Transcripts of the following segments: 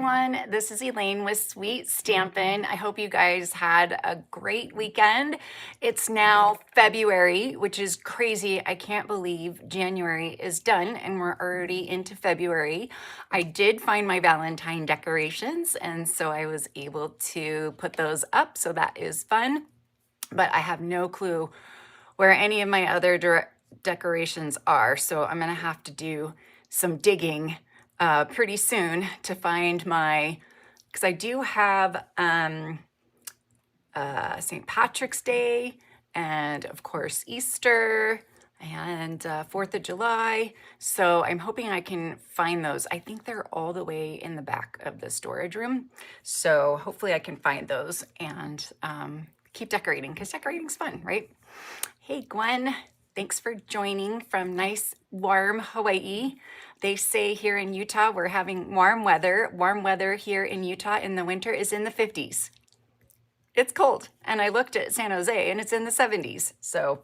everyone. This is Elaine with Sweet Stampin'. I hope you guys had a great weekend. It's now February, which is crazy. I can't believe January is done and we're already into February. I did find my Valentine decorations, and so I was able to put those up, so that is fun. But I have no clue where any of my other decorations are, so I'm gonna have to do some digging pretty soon to find my, because I do have St. Patrick's Day and of course Easter and 4th of July. So I'm hoping I can find those. I think they're all the way in the back of the storage room. So hopefully I can find those and keep decorating, because decorating's fun, right? Hey Gwen, thanks for joining from nice warm Hawaii. They say here in Utah we're having warm weather. Warm weather here in Utah in the winter is in the 50s. It's cold. And I looked at San Jose and it's in the 70s. So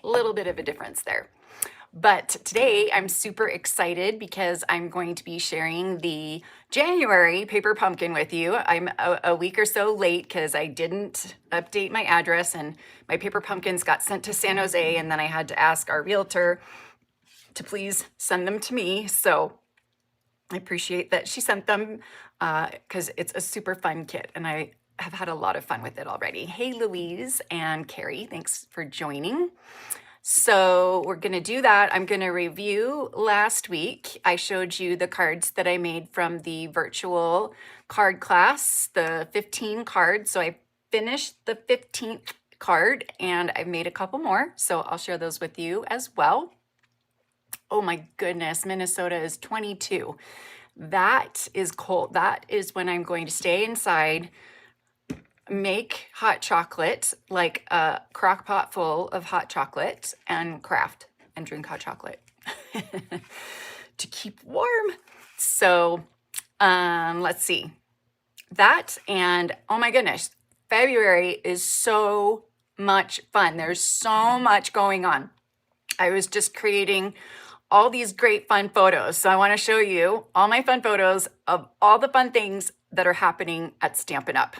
a little bit of a difference there. But today I'm super excited because I'm going to be sharing the January paper pumpkin with you. I'm a week or so late because I didn't update my address and my paper pumpkins got sent to San Jose, and then I had to ask our realtor to please send them to me. So I appreciate that she sent them because it's a super fun kit and I have had a lot of fun with it already. Hey Louise and Carrie, thanks for joining. So we're going to do that. I'm going to review last week. I showed you the cards that I made from the virtual card class, the 15 cards. So I finished the 15th card and I've made a couple more. So I'll share those with you as well. Oh my goodness, Minnesota is 22. That is cold. That is when I'm going to stay inside, make hot chocolate, like a crock pot full of hot chocolate, and craft and drink hot chocolate to keep warm. So let's see. That, and oh my goodness, February is so much fun. There's so much going on. I was just creating all these great fun photos. So I want to show you all my fun photos of all the fun things that are happening at Stampin' Up.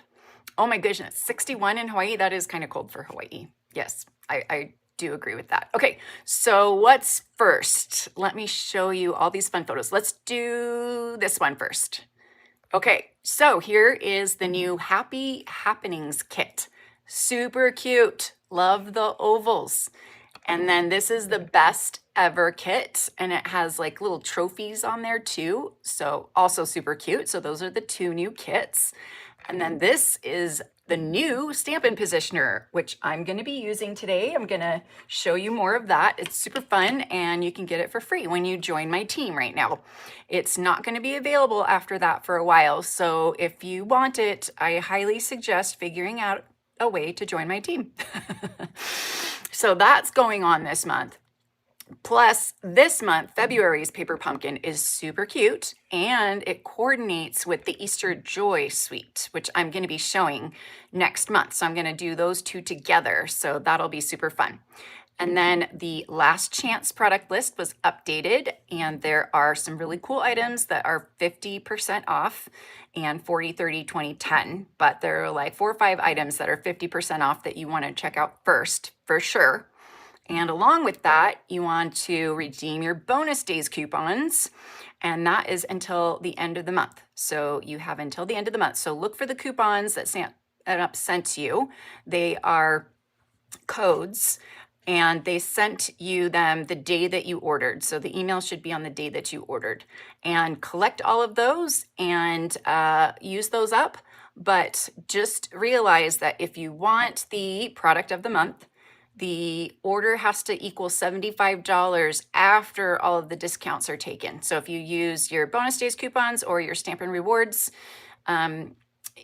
Oh my goodness, 61 in Hawaii. That is kind of cold for Hawaii. Yes, I do agree with that. Okay, so what's first? Let me show you all these fun photos. Let's do this one first. Okay, so here is the new Happy Happenings kit. Super cute. Love the ovals. And then this is the best ever kit, and it has like little trophies on there too. So also super cute. So those are the two new kits. And then this is the new Stampin' Positioner, which I'm going to be using today. I'm going to show you more of that. It's super fun, and you can get it for free when you join my team right now. It's not going to be available after that for a while. So if you want it, I highly suggest figuring out a way to join my team. So that's going on this month. Plus, this month, February's paper pumpkin is super cute, and it coordinates with the Easter Joy Suite, which I'm going to be showing next month. So I'm going to do those two together. So that'll be super fun. And then the Last Chance product list was updated, and there are some really cool items that are 50% off and 40, 30, 20, 10. But there are like 4 or 5 items that are 50% off that you want to check out first, for sure. And along with that, you want to redeem your bonus days coupons, and that is until the end of the month. So you have until the end of the month. So look for the coupons that Stampin' Up sent you. They are codes, and they sent you them the day that you ordered. So the email should be on the day that you ordered. And collect all of those and use those up. But just realize that if you want the product of the month, the order has to equal $75 after all of the discounts are taken. So if you use your bonus days coupons or your Stampin' Rewards,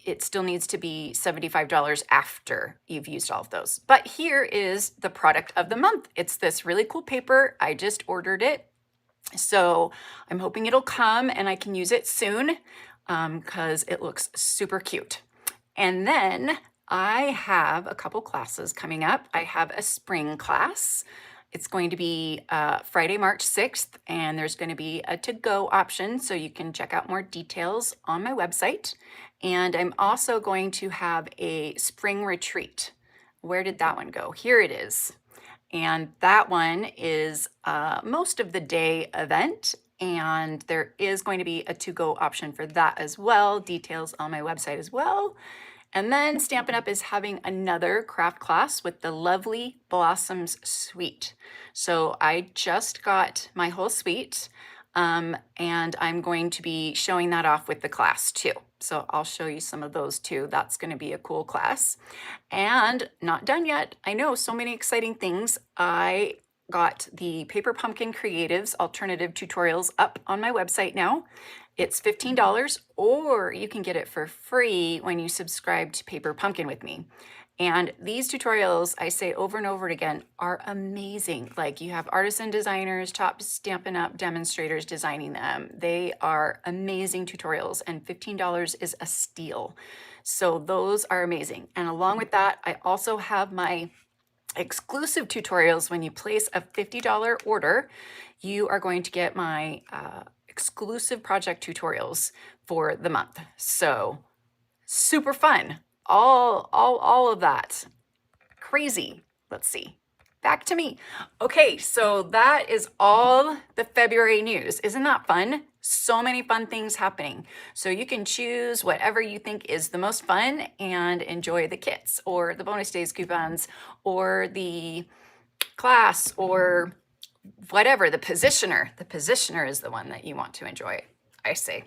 it still needs to be $75 after you've used all of those. But here is the product of the month. It's this really cool paper. I just ordered it. So I'm hoping it'll come and I can use it soon because it looks super cute. And then I have a couple classes coming up. I have a spring class It's going to be Friday, March 6th, and there's going to be a to-go option, so you can check out more details on my website. And I'm also going to have a spring retreat. Where did that one go? Here it is. And that one is most of the day event, and there is going to be a to-go option for that as well. Details on my website as well. And then Stampin' Up! Is having another craft class with the Lovely Blossoms suite. So I just got my whole suite, and I'm going to be showing that off with the class too. So I'll show you some of those too. That's going to be a cool class. And not done yet. I know, so many exciting things. I got the Paper Pumpkin Creatives alternative tutorials up on my website now. It's $15, or you can get it for free when you subscribe to Paper Pumpkin with me. And these tutorials, I say over and over again, are amazing. Like, you have artisan designers, top Stampin' Up! Demonstrators designing them. They are amazing tutorials, and $15 is a steal. So those are amazing. And along with that, I also have my exclusive tutorials. When you place a $50 order, you are going to get my exclusive project tutorials for the month. So super fun. All of that. Crazy. Let's see. Back to me. Okay, so that is all the February news. Isn't that fun? So many fun things happening. So you can choose whatever you think is the most fun and enjoy the kits or the bonus days coupons or the class or whatever, the positioner. The positioner is the one that you want to enjoy, I say.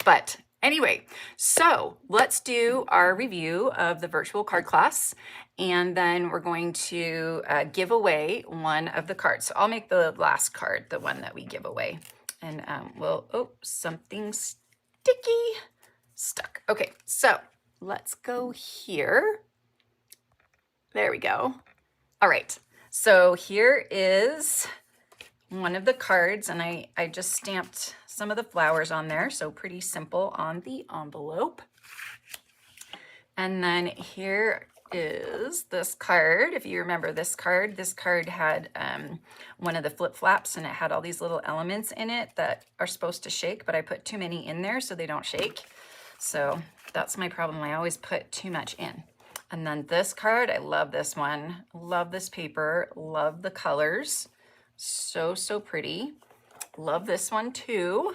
But anyway, so let's do our review of the virtual card class, and then we're going to give away one of the cards. So I'll make the last card the one that we give away. And oh, something sticky stuck. Okay, so let's go here. There we go. All right, so here is one of the cards, and I just stamped some of the flowers on there, so pretty simple on the envelope. And then here is this card. If you remember this card had one of the flip flaps, and it had all these little elements in it that are supposed to shake, but I put too many in there so they don't shake. So that's my problem. I always put too much in. And then this card, I love this one. Love this paper, love the colors. So pretty. Love this one too.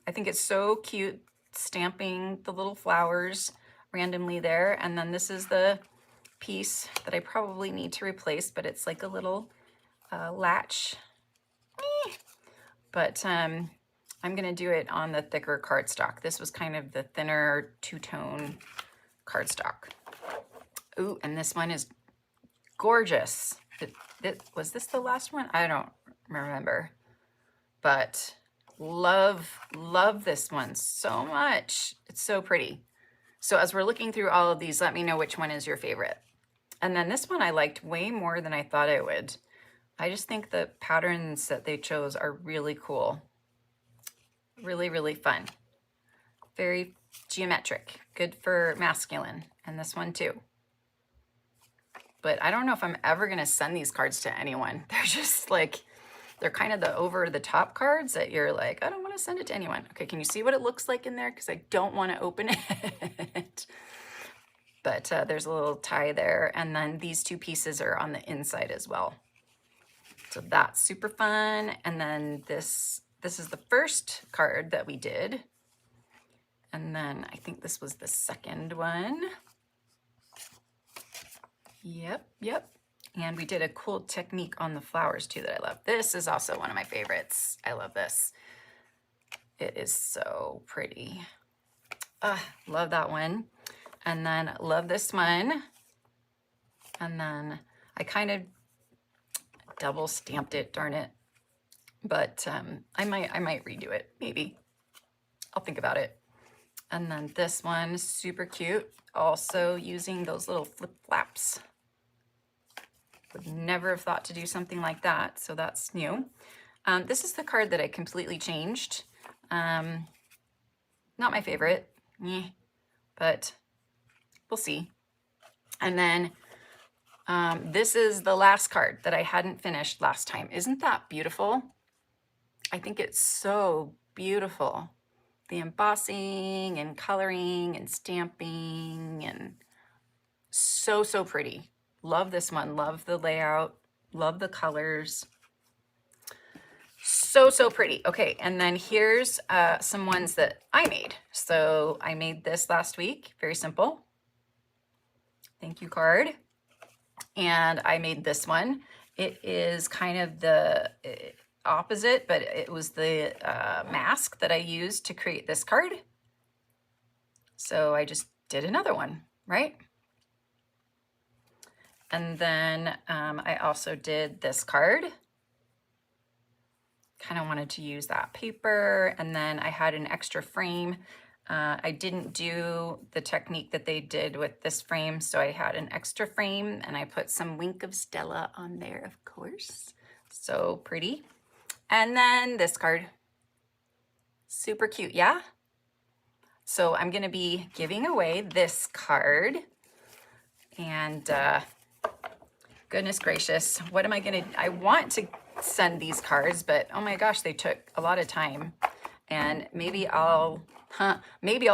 I think it's so cute, stamping the little flowers randomly there. And then this is the piece that I probably need to replace, but it's like a little latch. But I'm gonna do it on the thicker cardstock. This was kind of the thinner two-tone cardstock. Ooh, and this one is gorgeous. Was this the last one? I don't remember, but love this one so much. It's so pretty. So as we're looking through all of these, let me know which one is your favorite. And then this one I liked way more than I thought I would. I just think the patterns that they chose are really cool. Really fun. Very geometric, good for masculine, and this one too. But I don't know if I'm ever gonna send these cards to anyone. They're just like, they're kind of the over-the-top cards that you're like, I don't want to send it to anyone. Okay, can you see what it looks like in there? Because I don't want to open it. But there's a little tie there, and then these two pieces are on the inside as well. So that's super fun. And then this is the first card that we did. And then I think this was the second one. Yep. And we did a cool technique on the flowers too that I love. This is also one of my favorites. I love this. It is so pretty. Love that one. And then love this one. And then I kind of double stamped it, darn it. But I might redo it, maybe. I'll think about it. And then this one, super cute. Also using those little flip flaps. Would never have thought to do something like that, so that's new. This is the card that I completely changed. Not my favorite, but we'll see. And then This is the last card that I hadn't finished last time. Isn't that beautiful? I think it's so beautiful. The embossing and coloring and stamping and so, so pretty. Love this one. Love the layout. Love the colors. So, so pretty. Okay, and then here's some ones that I made. So I made this last week. Very simple. Thank you card. And I made this one. It is kind of the opposite, but it was the mask that I used to create this card. So I just did another one, right? And then I also did this card. Kind of wanted to use that paper. And then I had an extra frame. I didn't do the technique that they did with this frame, so I had an extra frame and I put some Wink of Stella on there, of course. So pretty. And then this card. Super cute, yeah? So I'm gonna be giving away this card. And goodness gracious, what am I gonna, I want to send these cards, but oh my gosh, they took a lot of time. And maybe I'll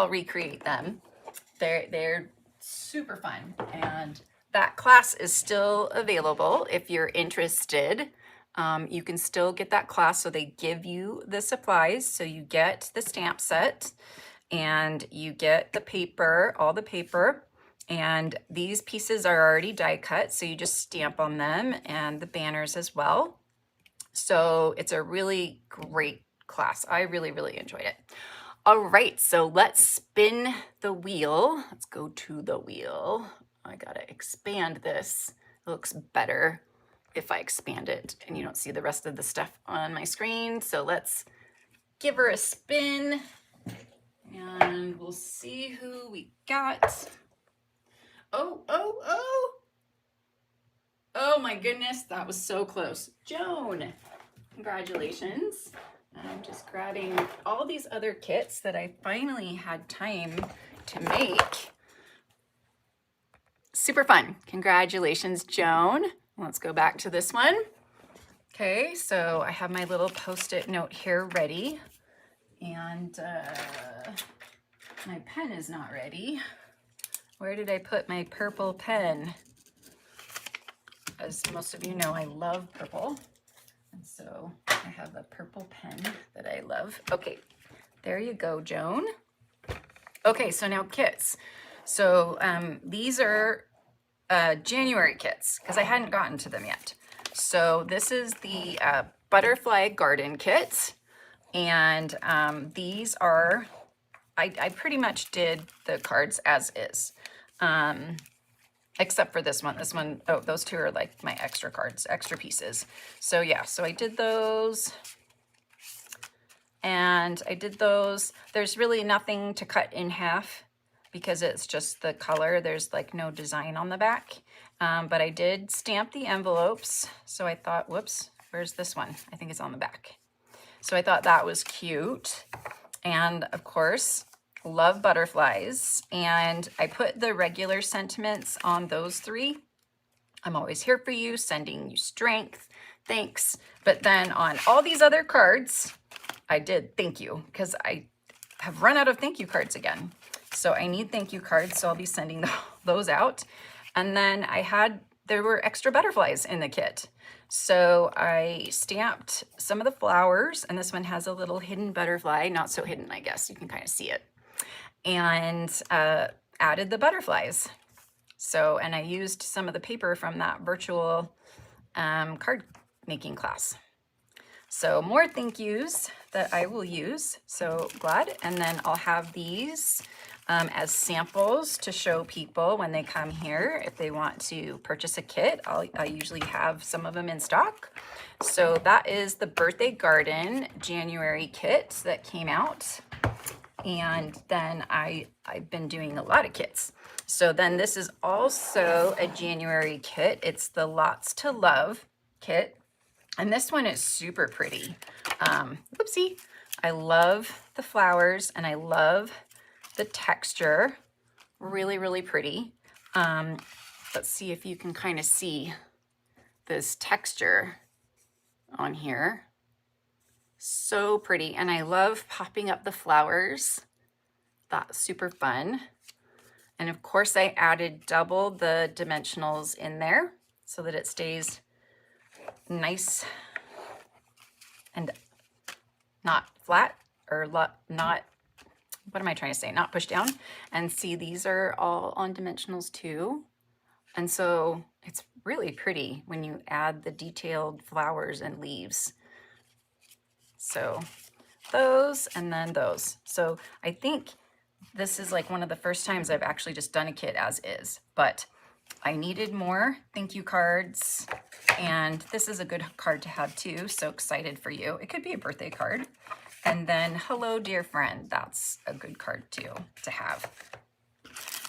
recreate them. They're super fun, and that class is still available if you're interested. You can still get that class, so they give you the supplies. So you get the stamp set, and you get the paper, all the paper, and these pieces are already die cut, so you just stamp on them, and the banners as well. So it's a really great class. I really, really enjoyed it. All right, so let's spin the wheel. Let's go to the wheel. I gotta expand this. It looks better if I expand it and you don't see the rest of the stuff on my screen. So let's give her a spin and we'll see who we got. Oh, oh, oh. Oh my goodness, that was so close. Joan, congratulations. I'm just grabbing all these other kits that I finally had time to make. Super fun. Congratulations, Joan. Let's go back to this one. Okay, so I have my little Post-it note here ready. And my pen is not ready. Where did I put my purple pen? As most of you know, I love purple. And so I have a purple pen that I love. Okay, there you go, Joan. Okay, so now kits. So these are January kits because I hadn't gotten to them yet. So this is the Butterfly Garden kit. And these are, I pretty much did the cards as is. Except for this one. This one, oh, those two are like my extra cards, extra pieces. So yeah, so I did those. And I did those. There's really nothing to cut in half because it's just the color. There's like no design on the back. But I did stamp the envelopes. So I thought, whoops, where's this one? I think it's on the back. So I thought that was cute. And of course, love butterflies, and I put the regular sentiments on those three. I'm always here for you, sending you strength, thanks. But then on all these other cards, I did thank you because I have run out of thank you cards again. So I need thank you cards, so I'll be sending those out. And then there were extra butterflies in the kit. So I stamped some of the flowers, and this one has a little hidden butterfly, not so hidden, I guess. You can kind of see it. And added the butterflies. So, and I used some of the paper from that virtual card making class. So more thank yous that I will use. So glad. And then I'll have these as samples to show people when they come here. If they want to purchase a kit, I usually have some of them in stock. So that is the Birthday Garden January kit that came out. And then I've been doing a lot of kits. So then this is also a January kit. It's the Lots to Love kit. And this one is super pretty. Whoopsie. I love the flowers and I love the texture. Really, really pretty. let's see if you can kind of see this texture on here. So pretty, and I love popping up the flowers. That's super fun. And of course I added double the dimensionals in there so that it stays nice and not flat, or not, what am I trying to say? Not pushed down. And see, these are all on dimensionals too. And so it's really pretty when you add the detailed flowers and leaves. So those, and then those. So I think this is like one of the first times I've actually just done a kit as is, but I needed more thank you cards, and this is a good card to have too. So excited for you. It could be a birthday card. And then hello dear friend, that's a good card too to have.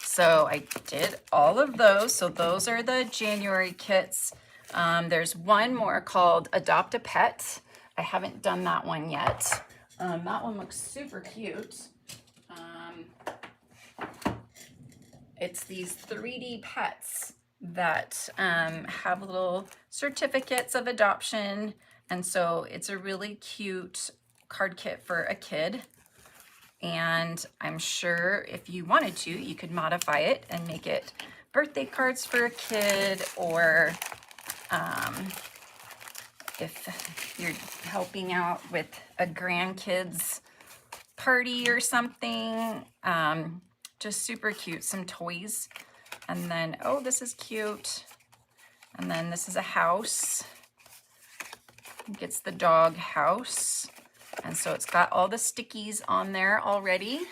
So I did all of those. So those are the January kits. There's one more called Adopt a Pet. I haven't done that one yet. That one looks super cute. It's these 3D pets that have little certificates of adoption. And so it's a really cute card kit for a kid. And I'm sure if you wanted to, you could modify it and make it birthday cards for a kid, or if you're helping out with a grandkids party or something. Just super cute, some toys. And then, oh, this is cute. And then this is a house. It gets the dog house. And so it's got all the stickies on there already.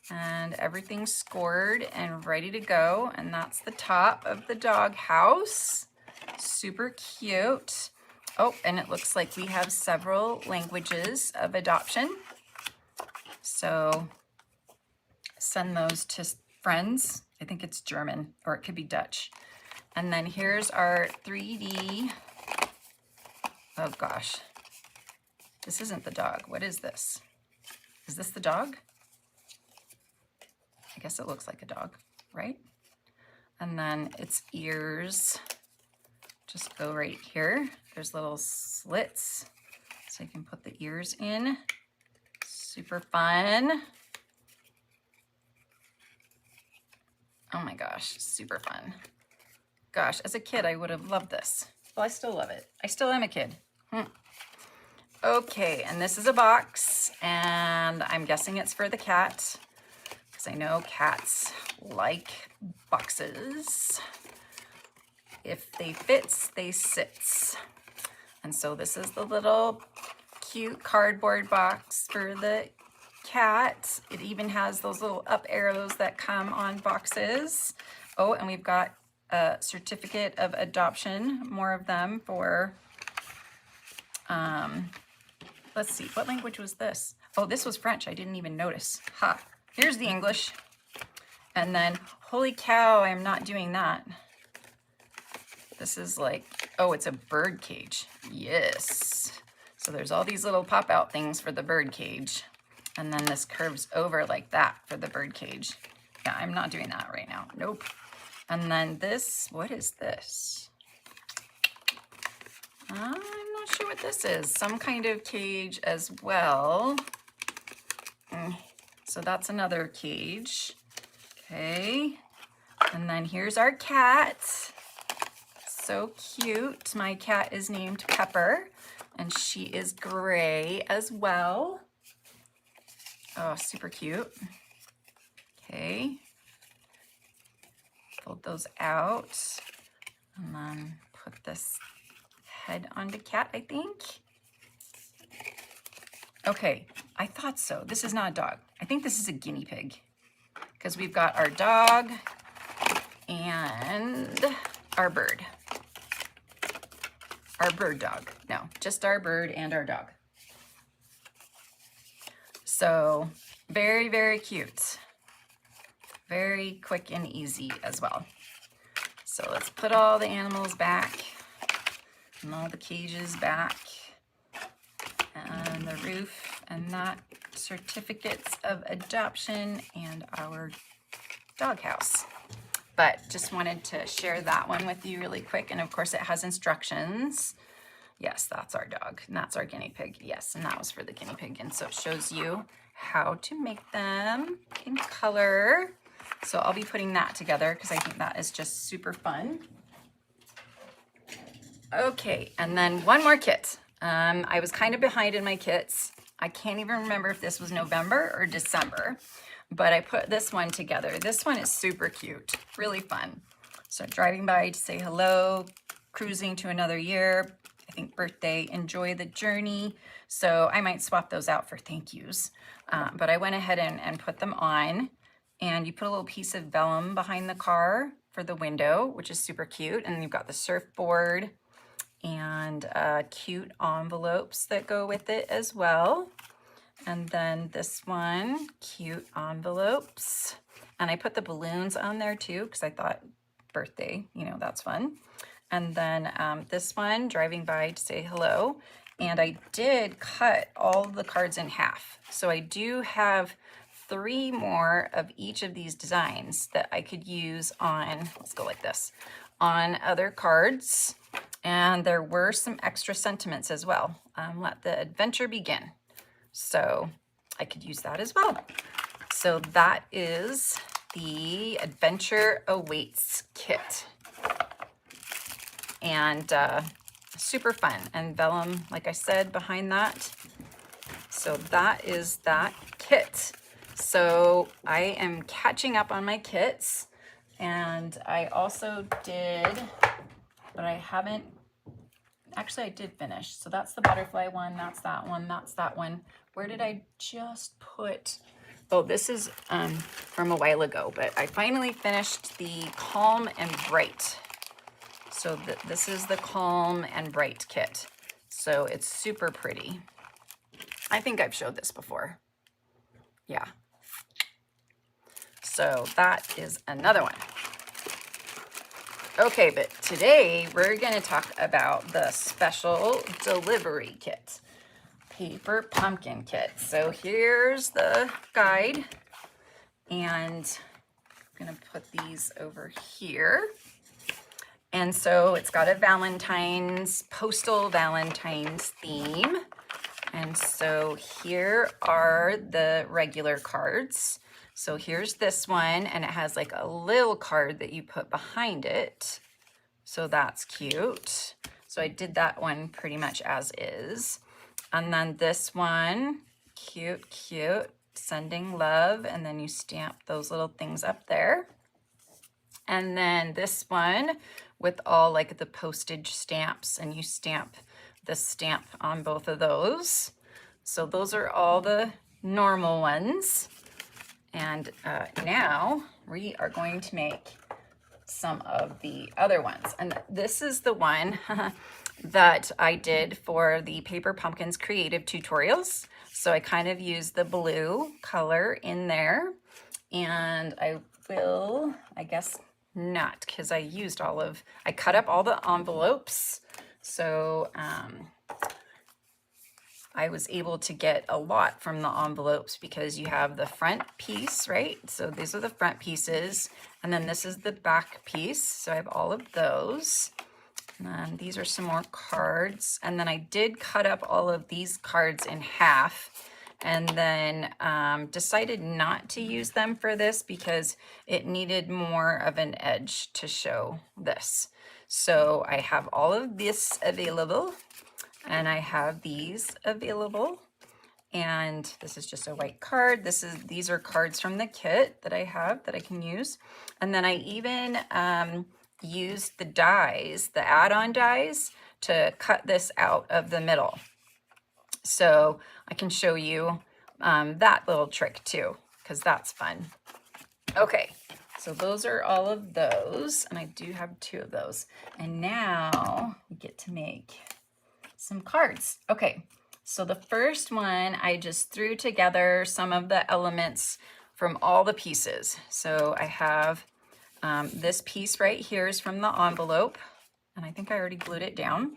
And everything's scored and ready to go. And that's the top of the dog house. Super cute. Oh, and it looks like we have several languages of adoption. So send those to friends. I think it's German, or it could be Dutch. And then here's our 3D. Oh gosh. This isn't the dog. What is this? Is this the dog? I guess it looks like a dog, right? And then its ears just go right here. There's little slits so you can put the ears in. Super fun. Oh my gosh, super fun. Gosh, as a kid, I would have loved this. Well, I still love it. I still am a kid. Okay, and this is a box, and I'm guessing it's for the cat, because I know cats like boxes. If they fits, they sits. And so this is the little cute cardboard box for the cat. It even has those little up arrows that come on boxes. Oh, and we've got a certificate of adoption, more of them for, let's see, what language was this? Oh, this was French. I didn't even notice. Ha, here's the English. And then, holy cow, I'm not doing that. This is like, oh, it's a bird cage. Yes. So there's all these little pop-out things for the bird cage. And then this curves over like that for the bird cage. Yeah, I'm not doing that right now. Nope. And then this, what is this? I'm not sure what this is. Some kind of cage as well. So that's another cage. Okay. And then here's our cat. So cute. My cat is named Pepper, and she is gray as well. Oh, super cute. Okay. Fold those out and then put this head onto cat, I think. Okay, I thought so. This is not a dog. I think this is a guinea pig, because we've got our dog and our bird. Our bird dog. No, just our bird and our dog. So very, very cute. Very quick and easy as well. So let's put all the animals back and all the cages back and the roof and that certificates of adoption and our doghouse. but just wanted to share that one with you really quick. And of course it has instructions. Yes, that's our dog, and that's our guinea pig. Yes, and that was for the guinea pig. And so it shows you how to make them in color. So I'll be putting that together because I think that is just super fun. Okay, and then one more kit. I was kind of behind in my kits. I can't even remember if this was November or December, but I put this one together. This one is super cute, really fun. So driving by to say hello, cruising to another year, I think birthday, enjoy the journey. So I might swap those out for thank yous. But I went ahead and put them on, and you put a little piece of vellum behind the car for the window, which is super cute. And then you've got the surfboard and cute envelopes that go with it as well. And then this one, cute envelopes. And I put the balloons on there too, because I thought birthday, you know, that's fun. And then this one, driving by to say hello. And I did cut all the cards in half. So I do have 3 more of each of these designs that I could use on, let's go like this, on other cards. And there were some extra sentiments as well. Let the adventure begin. So I could use that as well. So that is the Adventure Awaits kit. And super fun. And vellum, like I said, behind that. So that is that kit. So I am catching up on my kits. And I also did, but I haven't, actually I did finish. So that's the butterfly one, that's that one, that's that one. Where did I just put, oh, this is from a while ago, but I finally finished the Calm and Bright. So this is the Calm and Bright kit. So it's super pretty. I think I've showed this before. Yeah. So that is another one. Okay, but today we're going to talk about the special delivery kit, paper pumpkin kit. So here's the guide, and I'm going to put these over here. And so it's got a Valentine's, postal Valentine's theme. And so here are the regular cards. So here's this one, and it has like a little card that you put behind it. So that's cute. So I did that one pretty much as is. And then this one, cute, cute, sending love. And then you stamp those little things up there. And then this one with all like the postage stamps, and you stamp the stamp on both of those. So those are all the normal ones. And now we are going to make some of the other ones. And this is the one that I did for the Paper Pumpkins Creative Tutorials. So I kind of used the blue color in there. And I will, I guess not, because I cut up all the envelopes. So I was able to get a lot from the envelopes because you have the front piece, right? So these are the front pieces, and then this is the back piece. So I have all of those. And these are some more cards. And then I did cut up all of these cards in half, and then decided not to use them for this because it needed more of an edge to show this. So I have all of this available. And I have these available, and this is just a white card. These are cards from the kit that I have that I can use. And then I even used the dies, the add-on dies, to cut this out of the middle. So I can show you that little trick too, because that's fun. Okay, so those are all of those, and I do have 2 of those. And now we get to make some cards. Okay, so the first one, I just threw together some of the elements from all the pieces. So I have this piece right here is from the envelope, and I think I already glued it down.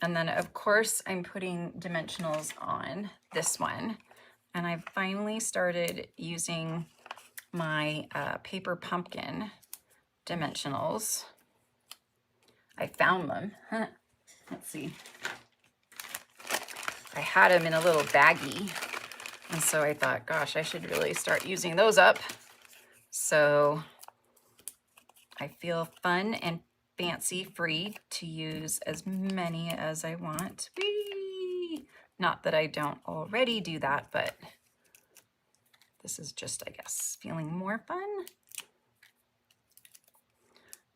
And then of course I'm putting dimensionals on this one. And I finally started using my paper pumpkin dimensionals. I found them. Let's see. I had them in a little baggie. And so I thought, gosh, I should really start using those up. So I feel fun and fancy free to use as many as I want. Whee! Not that I don't already do that, but this is just, I guess, feeling more fun.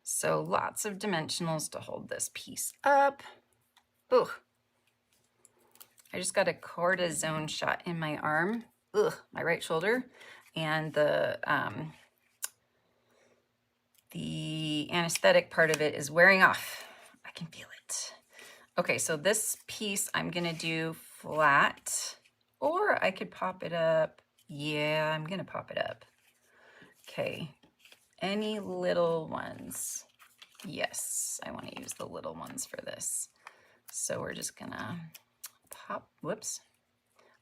So lots of dimensionals to hold this piece up. Ooh. I just got a cortisone shot in my arm, my right shoulder, and the anesthetic part of it is wearing off. I can feel it. Okay, so this piece I'm gonna do flat, or I could pop it up. Yeah, I'm gonna pop it up. Okay, any little ones? Yes, I wanna use the little ones for this. So we're just gonna pop, whoops.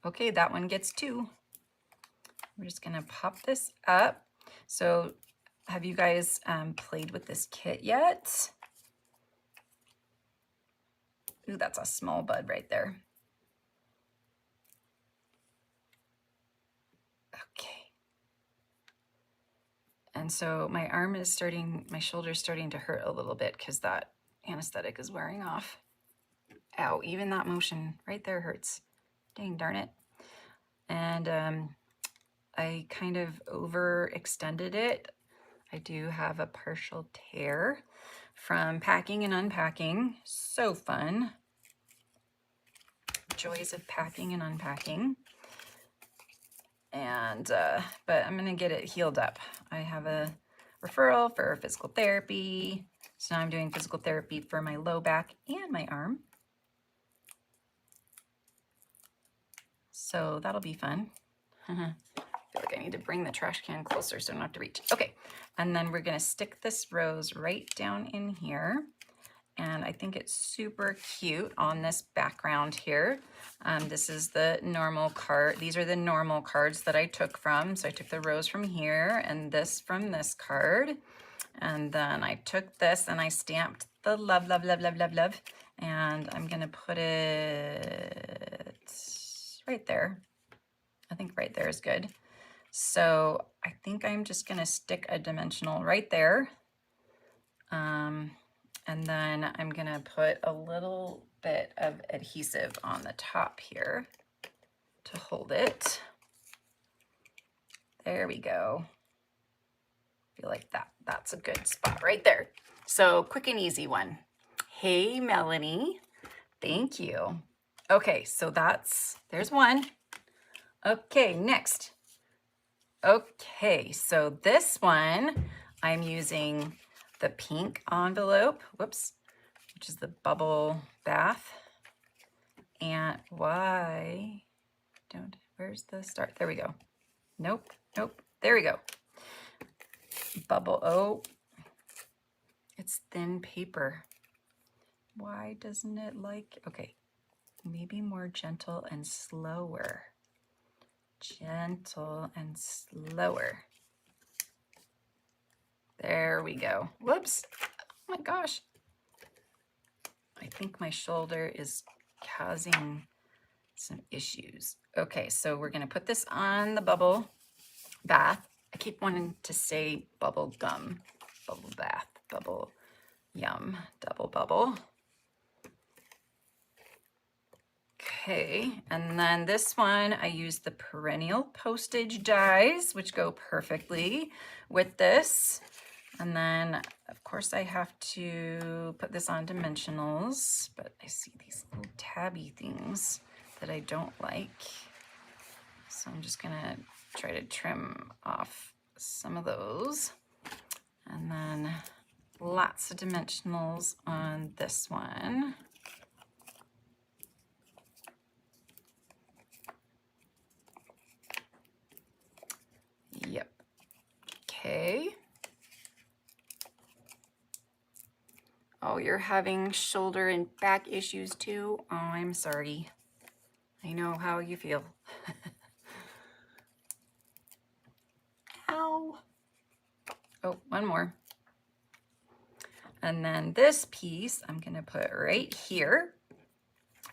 Okay, that one gets 2. We're just gonna pop this up. So have you guys played with this kit yet? Ooh, that's a small bud right there. Okay. And so my arm is starting, my shoulder's starting to hurt a little bit because that anesthetic is wearing off. Ow, even that motion right there hurts. Dang darn it. And I kind of overextended it. I do have a partial tear from packing and unpacking. So fun. Joys of packing and unpacking. And but I'm gonna get it healed up. I have a referral for physical therapy, so now I'm doing physical therapy for my low back and my arm, so that'll be fun. I feel like I need to bring the trash can closer so I don't have to reach. Okay, and then we're gonna stick this rose right down in here. And I think it's super cute on this background here. This is the normal card. These are the normal cards that I took from. So I took the rose from here and this from this card. And then I took this and I stamped the love, love, love, love, love, love. And I'm gonna put it right there. I think right there is good. So I think I'm just gonna stick a dimensional right there. And then I'm gonna put a little bit of adhesive on the top here to hold it. There we go. I feel like that's a good spot right there. So quick and easy one. Hey, Melanie, thank you. Okay, so there's one. Okay, next. Okay, so this one, I'm using the pink envelope, whoops, which is the bubble bath. And where's the start? There we go. Nope, there we go. Bubble, oh, it's thin paper. Why doesn't it okay, maybe more gentle and slower. Gentle and slower. There we go. Whoops, oh my gosh. I think my shoulder is causing some issues. Okay, so we're gonna put this on the bubble bath. I keep wanting to say bubble gum, bubble bath, bubble yum, double bubble. Okay, and then this one, I use the perennial postage dies, which go perfectly with this. And then, of course, I have to put this on dimensionals, but I see these little tabby things that I don't like. So I'm just gonna try to trim off some of those. And then lots of dimensionals on this one. Yep, okay. Oh, you're having shoulder and back issues too? Oh, I'm sorry. I know how you feel. Ow. Oh, one more. And then this piece I'm gonna put right here.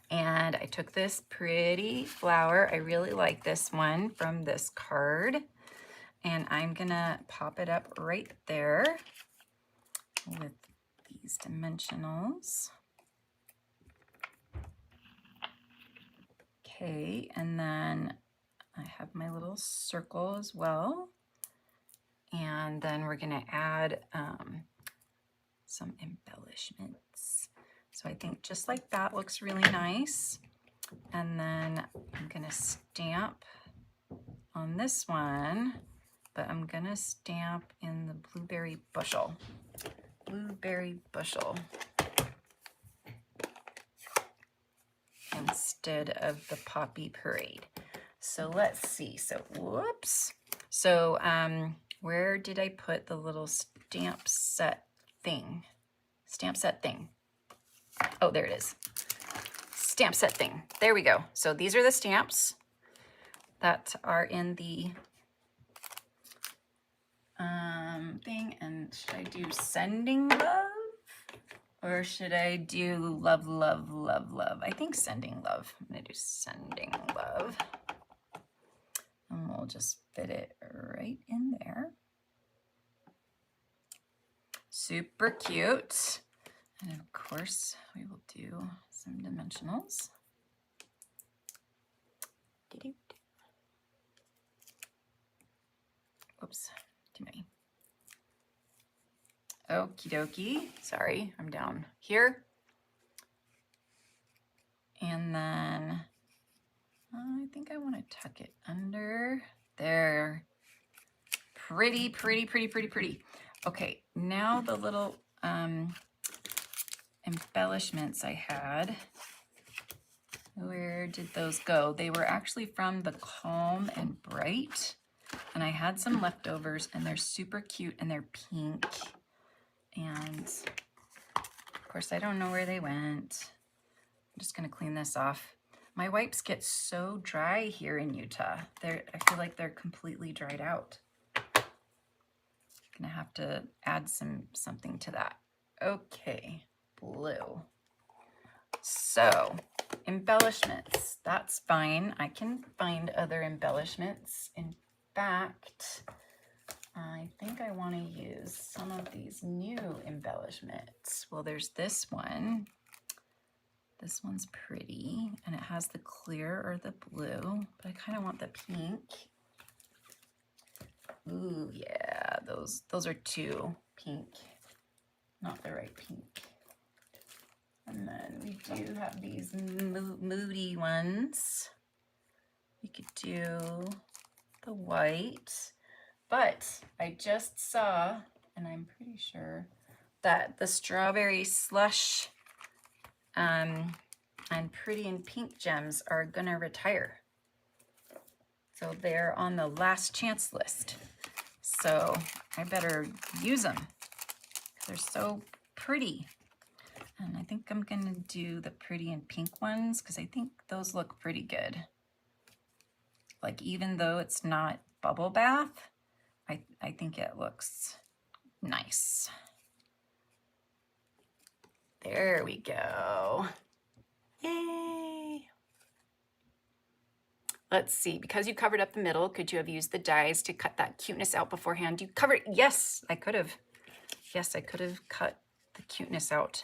And I took this pretty flower. I really like this one from this card. And I'm gonna pop it up right there with these dimensionals. Okay, and then I have my little circle as well. And then we're gonna add some embellishments. So I think just like that looks really nice. And then I'm gonna stamp on this one, but I'm gonna stamp in the blueberry bushel. Blueberry bushel. Instead of the poppy parade. So let's see. So whoops. So where did I put the little stamp set thing? Stamp set thing. Oh, there it is. Stamp set thing. There we go. So these are the stamps that are in the thing. And should I do sending love? Or should I do love, love, love, love? I think sending love. I'm gonna do sending love. And we'll just fit it right in there. Super cute. And of course, we will do some dimensionals. Oops, too many. Okie dokie. Sorry, I'm down here. And then I think I want to tuck it under there. Pretty, pretty, pretty, pretty, pretty. Okay, now the little embellishments I had. Where did those go? They were actually from the Calm and Bright. And I had some leftovers and they're super cute and they're pink. And of course, I don't know where they went. I'm just gonna clean this off. My wipes get so dry here in Utah. I feel like they're completely dried out. Gonna have to add something to that. Okay, blue. So, embellishments, that's fine. I can find other embellishments. In fact, I think I want to use some of these new embellishments. Well, there's this one. This one's pretty, and it has the clear or the blue, but I kind of want the pink. Ooh, yeah, those are too pink. Not the right pink. And then we do have these moody ones. We could do the white, but I just saw, and I'm pretty sure, that the strawberry slush and pretty and pink gems are gonna retire. So they're on the last chance list. So I better use them. They're so pretty. And I think I'm gonna do the pretty and pink ones because I think those look pretty good. Like even though it's not bubble bath, I think it looks nice. There we go. Yay! Let's see, because you covered up the middle, could you have used the dies to cut that cuteness out beforehand? You covered, yes, I could have. Yes, I could have cut the cuteness out.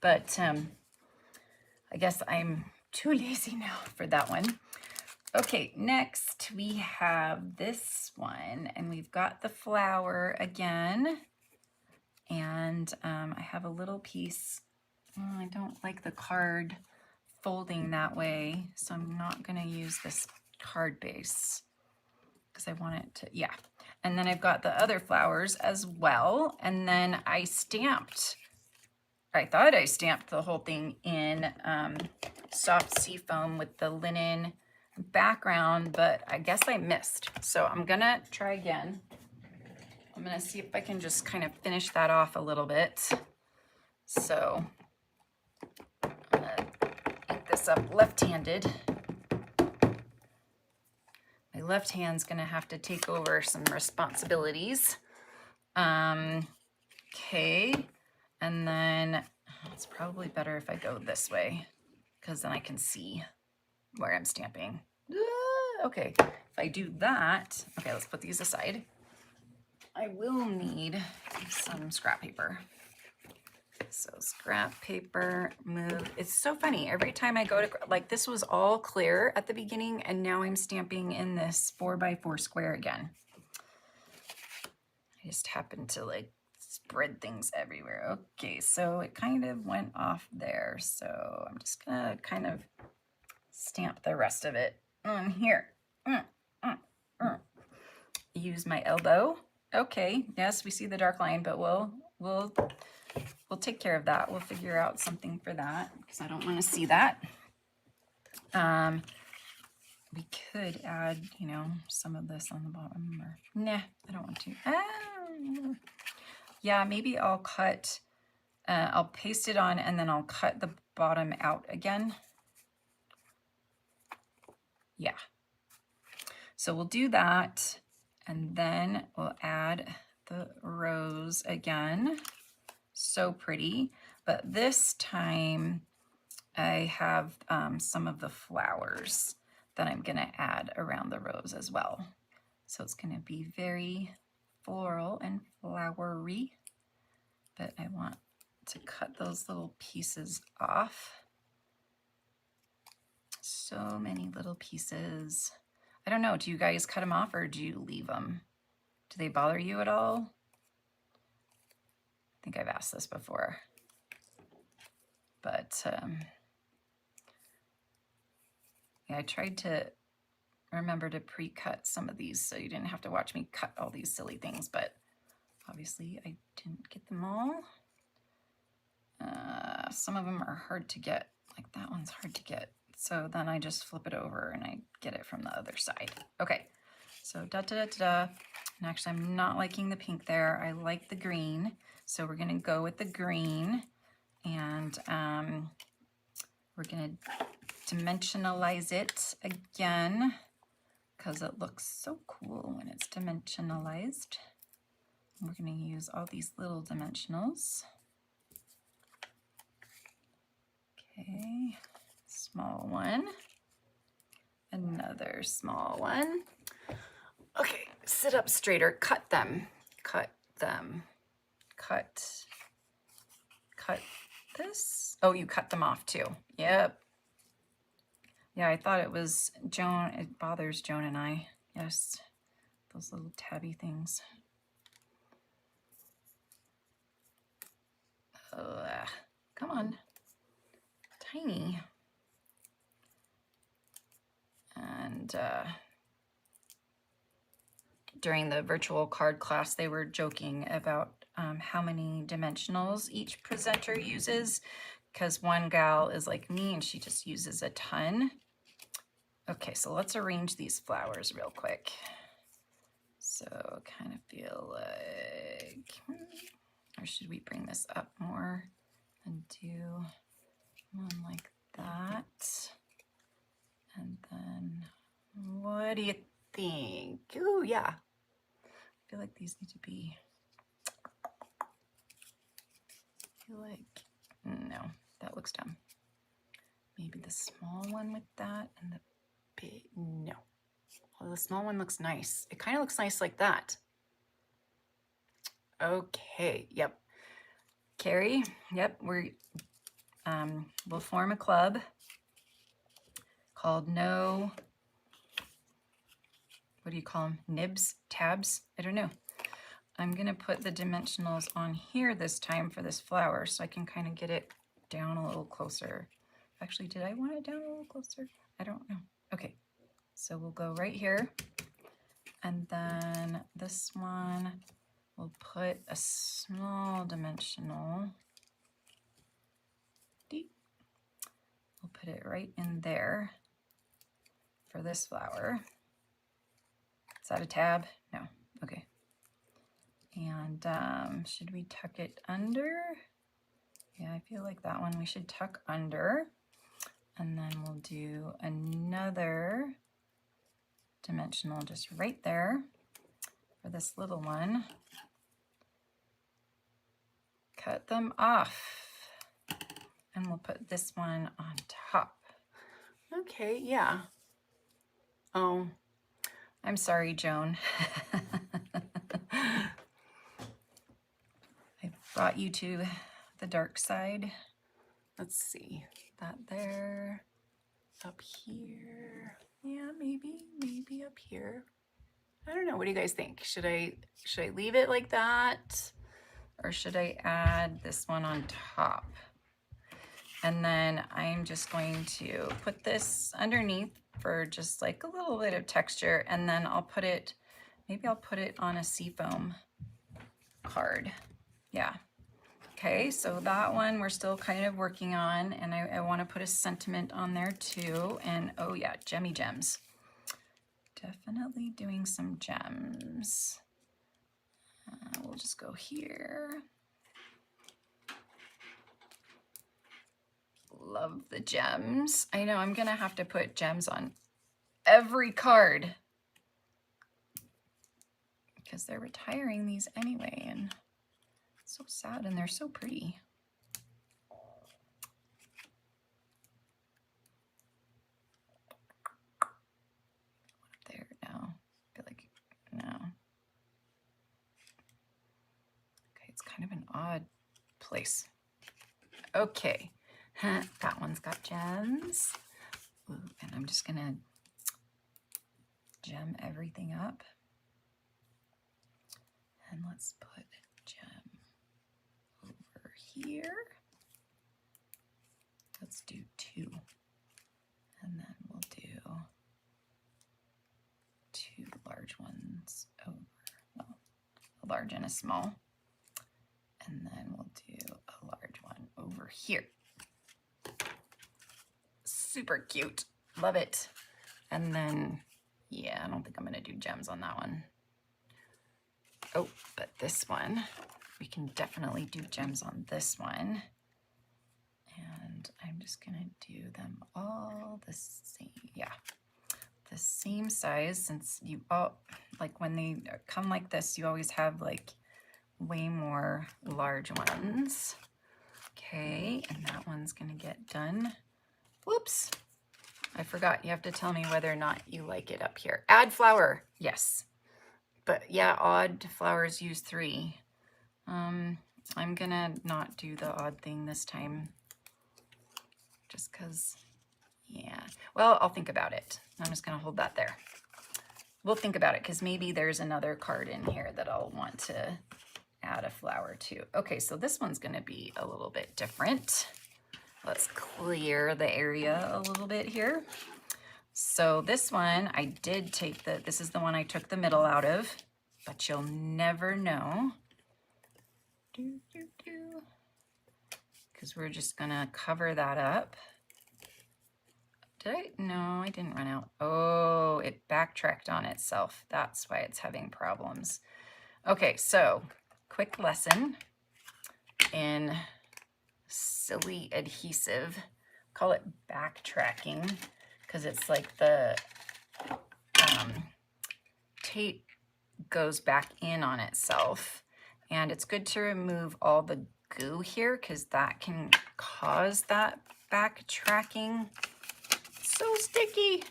But I guess I'm too lazy now for that one. Okay, next we have this one, and we've got the flower again. And I have a little piece. Oh, I don't like the card folding that way, so I'm not gonna use this card base because I want it to, yeah. And then I've got the other flowers as well. And then I thought I stamped the whole thing in soft seafoam with the linen background, but I guess I missed. So I'm gonna try again. I'm gonna see if I can just kind of finish that off a little bit. So I'm gonna ink this up left-handed. My left hand's gonna have to take over some responsibilities. Okay, And then it's probably better if I go this way because then I can see where I'm stamping. Okay, if I do that, okay, let's put these aside. I will need some scrap paper. So scrap paper, move. It's so funny. Every time I go to, like this was all clear at the beginning and now I'm stamping in this 4x4 square again. I just happened to like spread things everywhere. Okay, so it kind of went off there. So I'm just gonna kind of stamp the rest of it on here. Use my elbow. Okay, yes, we see the dark line, but we'll take care of that. We'll figure out something for that because I don't want to see that. We could add, you know, some of this on the bottom, or nah, I don't want to. Yeah, maybe I'll cut, I'll paste it on and then I'll cut the bottom out again. Yeah. So we'll do that and then we'll add the rose again. So pretty, but this time I have some of the flowers that I'm gonna add around the rose as well. So it's gonna be very floral and flowery, but I want to cut those little pieces off. So many little pieces. I don't know, do you guys cut them off or do you leave them? Do they bother you at all? I think I've asked this before, but yeah, I tried to remember to pre-cut some of these so you didn't have to watch me cut all these silly things, but obviously I didn't get them all. Some of them are hard to get, like that one's hard to get. So then I just flip it over and I get it from the other side. Okay, so da da da da da. And actually I'm not liking the pink there. I like the green. So we're gonna go with the green and we're gonna dimensionalize it again because it looks so cool when it's dimensionalized. We're gonna use all these little dimensionals. Okay, small one, another small one. Okay, sit up straighter, cut them, cut them, cut this. Oh, you cut them off too. Yep. Yeah, I thought it was Joan. It bothers Joan and I. Yes, those little tabby things. Come on. Tiny. And during the virtual card class, they were joking about how many dimensionals each presenter uses, because one gal is like me and she just uses a ton. Okay, so let's arrange these flowers real quick. So kind of feel like, or should we bring this up more and do one like that? And then, what do you think? Ooh, yeah. I feel like these need to be, I feel like, no, that looks dumb. Maybe the small one with that and the big, no. Well, the small one looks nice. It kind of looks nice like that. Okay, yep. Carrie, yep, we'll form a club called No, what do you call them? Nibs? Tabs? I don't know. I'm gonna put the dimensionals on here this time for this flower so I can kind of get it down a little closer. Actually, did I want it down a little closer? I don't know. Okay, so we'll go right here. And then this one, we'll put a small dimensional. We'll put it right in there for this flower. Is that a tab? No, okay. And should we tuck it under? Yeah, I feel like that one we should tuck under. And then we'll do another dimensional just right there for this little one. cut them off. And we'll put this one on top. Okay, yeah. Oh, I'm sorry, Joan. I brought you to the dark side. Let's see, that there, up here. Yeah, maybe up here. I don't know, what do you guys think? Should I leave it like that? Or should I add this one on top? And then I'm just going to put this underneath for just like a little bit of texture, and then I'll put it, maybe I'll put it on a seafoam card. Yeah. Okay, so that one we're still kind of working on, and I want to put a sentiment on there too. And oh yeah, gemmy gems. Definitely doing some gems. We'll just go here. Love the gems. I know I'm gonna have to put gems on every card because they're retiring these anyway, and it's so sad, and they're so pretty. There now. I feel like no. Okay, it's kind of an odd place. Okay. That one's got gems. Ooh, and I'm just gonna gem everything up. And let's put gem over here. Let's do 2. And then we'll do 2 large ones over, well, a large and a small. And then we'll do a large one over here. Super cute. Love it. And then, yeah, I don't think I'm going to do gems on that one. Oh, but this one, we can definitely do gems on this one. And I'm just going to do them all the same. Yeah, the same size, since you all, like when they come like this, you always have like way more large ones. Okay, and that one's going to get done. Whoops, I forgot. You have to tell me whether or not you like it up here. Add flower, yes. But yeah, odd flowers use 3. I'm gonna not do the odd thing this time. Just cause, yeah. Well, I'll think about it. I'm just gonna hold that there. We'll think about it, because maybe there's another card in here that I'll want to add a flower to. Okay, so this one's gonna be a little bit different. Let's clear the area a little bit here. So this one, I did take this is the one I took the middle out of, but you'll never know. Because we're just gonna cover that up. Did I? No, I didn't run out. Oh, it backtracked on itself. That's why it's having problems. Okay, so quick lesson in silly adhesive. Call it backtracking, because it's like the tape goes back in on itself, and it's good to remove all the goo here, because that can cause that backtracking. It's so sticky.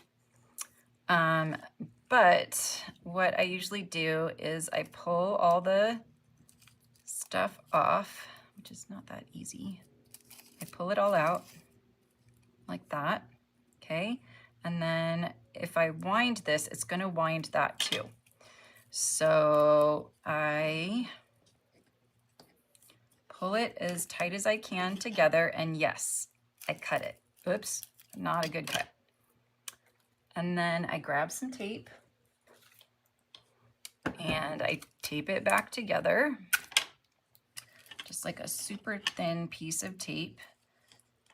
But what I usually do is I pull all the stuff off, which is not that easy. I pull it all out like that, okay? And then if I wind this, it's gonna wind that too. So I pull it as tight as I can together, and yes, I cut it. Oops, not a good cut. And then I grab some tape and I tape it back together, just like a super thin piece of tape.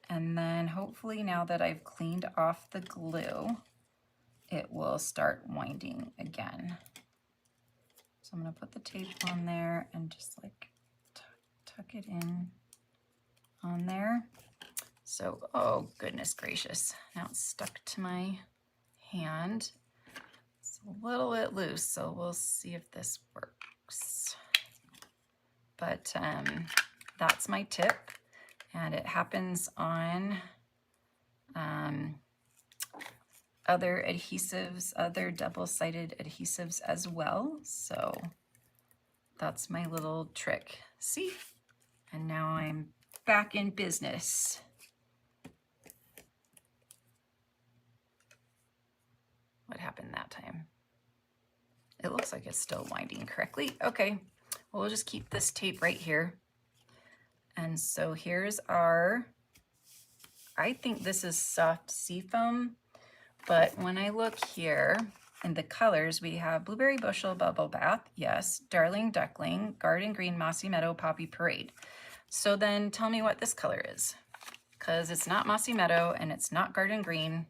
And then hopefully now that I've cleaned off the glue, it will start winding again. So I'm gonna put the tape on there and just like tuck it in on there. So, oh goodness gracious, now it's stuck to my hand. It's a little bit loose, so we'll see if this works. But that's my tip. And it happens on other adhesives, other double-sided adhesives as well. So that's my little trick. See? And now I'm back in business. What happened that time? It looks like it's still winding correctly. Okay, well, we'll just keep this tape right here. And so here's our, I think this is soft seafoam, but when I look here in the colors, we have Blueberry Bushel Bubble Bath, yes, Darling Duckling, Garden Green Mossy Meadow Poppy Parade. So then tell me what this color is, because it's not Mossy Meadow and it's not Garden Green.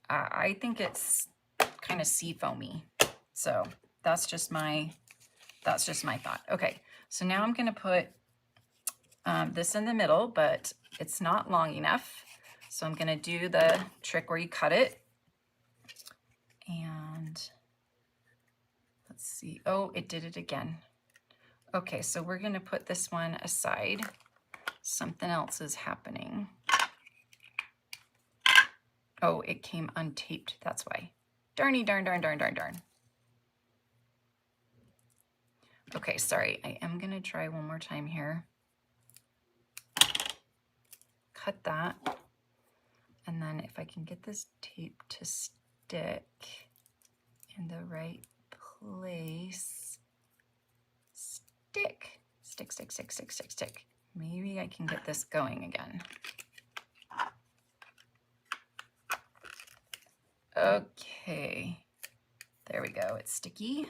I think it's kind of seafoamy. So that's just my thought. Okay, so now I'm gonna put this in the middle, but it's not long enough. So I'm gonna do the trick where you cut it. And let's see, oh, it did it again. Okay, so we're gonna put this one aside. Something else is happening. Oh, it came untaped, that's why. Darny darn, darn, darn, darn, darn. Okay, sorry, I am gonna try one more time here. Cut that. And then if I can get this tape to stick in the right place, stick, stick, stick, stick, stick, stick, stick. Maybe I can get this going again. Okay, there we go, it's sticky.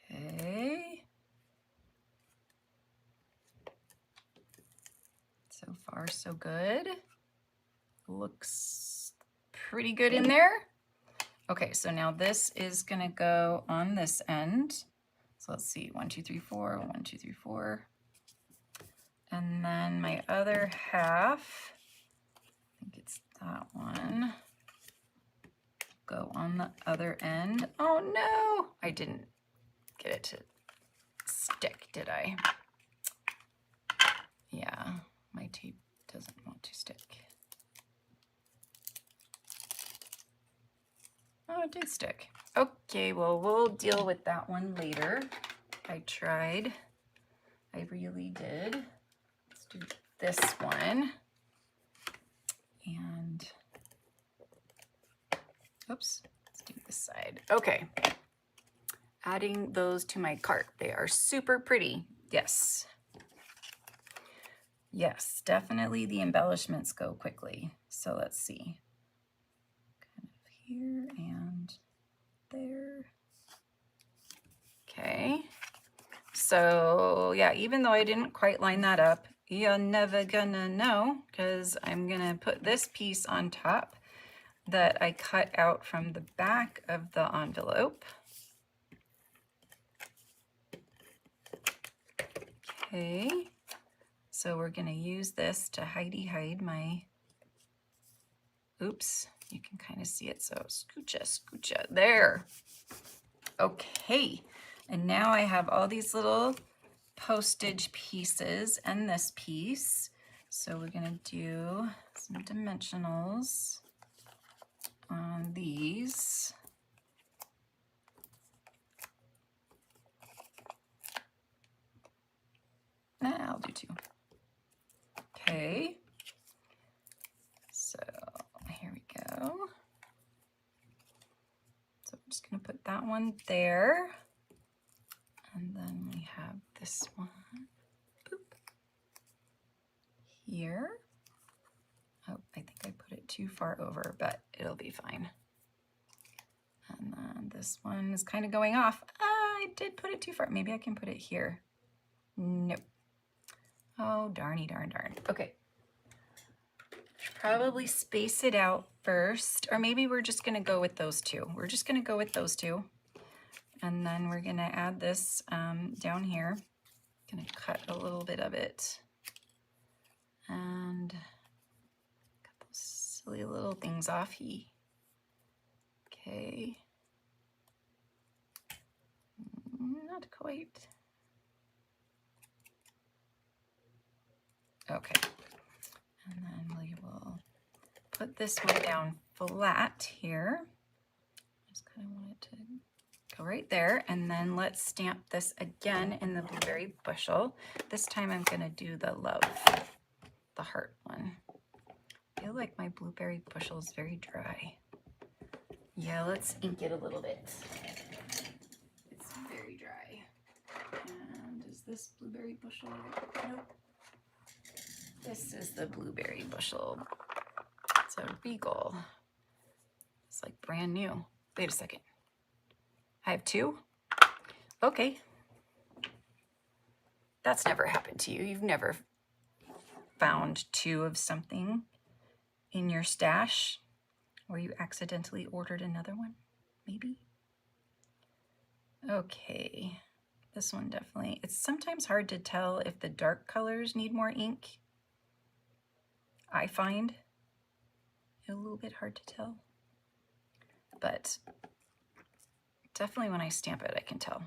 Okay. So far, so good. Looks pretty good in there. Okay, so now this is gonna go on this end. So let's see, 1, 2, 3, 4, 1, 2, 3, 4. And then my other half, I think it's that one, go on the other end. Oh no, I didn't get it to stick, did I? Yeah, my tape doesn't want to stick. Oh, it did stick. Okay, well, we'll deal with that one later. I tried. I really did. Let's do this one. And, oops, let's do this side. Okay. Adding those to my cart. They are super pretty. Yes. Yes, definitely the embellishments go quickly. So let's see. Kind of here and there. Okay. So yeah, even though I didn't quite line that up, you're never gonna know because I'm gonna put this piece on top that I cut out from the back of the envelope. Okay, so we're gonna use this to hide my, oops, you can kind of see it, so scoocha, scoocha, there. Okay, and now I have all these little postage pieces and this piece. So we're gonna do some dimensionals on these. I'll do 2. Okay, so here we go. So I'm just gonna put that one there. And then we have this one, boop, here. Oh, I think I put it too far over, but it'll be fine. And then this one is kind of going off. I did put it too far. Maybe I can put it here. Nope. Oh, darny darn darn. Okay. Probably space it out first, or maybe we're just gonna go with those 2. We're just gonna go with those 2. And then we're gonna add this down here. Gonna cut a little bit of it. And cut those silly little things off here. Okay. Not quite. Okay, and then we will put this one down flat here. Just kind of want it to go right there, and then let's stamp this again in the blueberry bushel. This time I'm gonna do the love, the heart one. I feel like my blueberry bushel is very dry. Yeah, let's ink it a little bit. It's very dry. And is this blueberry bushel? Nope. This is the blueberry bushel. It's a Regal. It's like brand new. Wait a second. I have two? Okay. That's never happened to you. You've never found two of something in your stash, or you accidentally ordered another one, maybe? Okay, this one definitely, it's sometimes hard to tell if the dark colors need more ink. I find it a little bit hard to tell, but definitely when I stamp it, I can tell.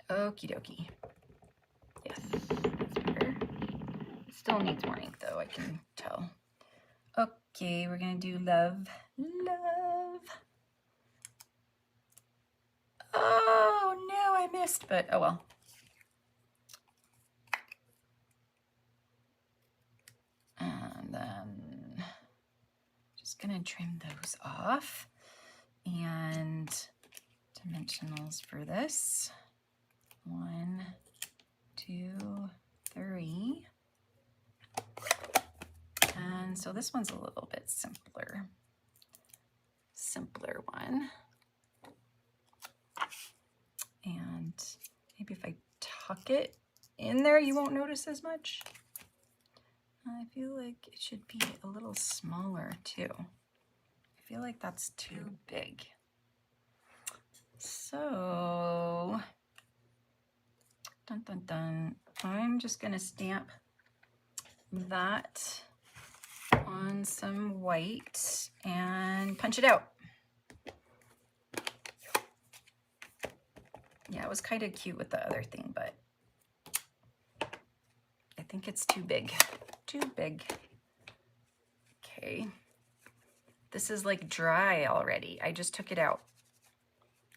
Okie dokie. Yeah, that's better. Still needs more ink though, I can tell. Okay, we're gonna do love, love. Oh no, I missed, but oh well. And then just gonna trim those off. And dimensionals for this. 1, 2, 3. And so this one's a little bit simpler one. And maybe if I tuck it in there, you won't notice as much. I feel like it should be a little smaller too. I feel like that's too big. So, dun dun dun, I'm just gonna stamp that on some white and punch it out. Yeah, it was kind of cute with the other thing, but I think it's too big. Too big. Okay. This is like dry already. I just took it out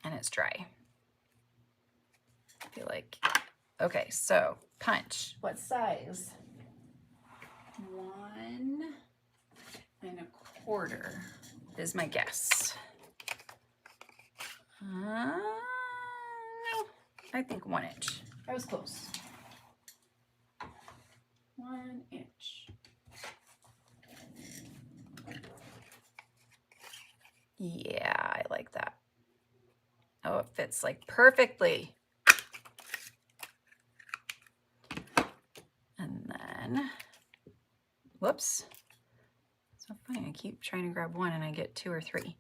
and it's dry. I feel like, okay, so punch. What size? 1 1/4 is my guess. No, I think 1 inch. I was close. 1 inch. Yeah, I like that. Oh, it fits like perfectly. And then, whoops. So funny, I keep trying to grab one and I get 2 or 3.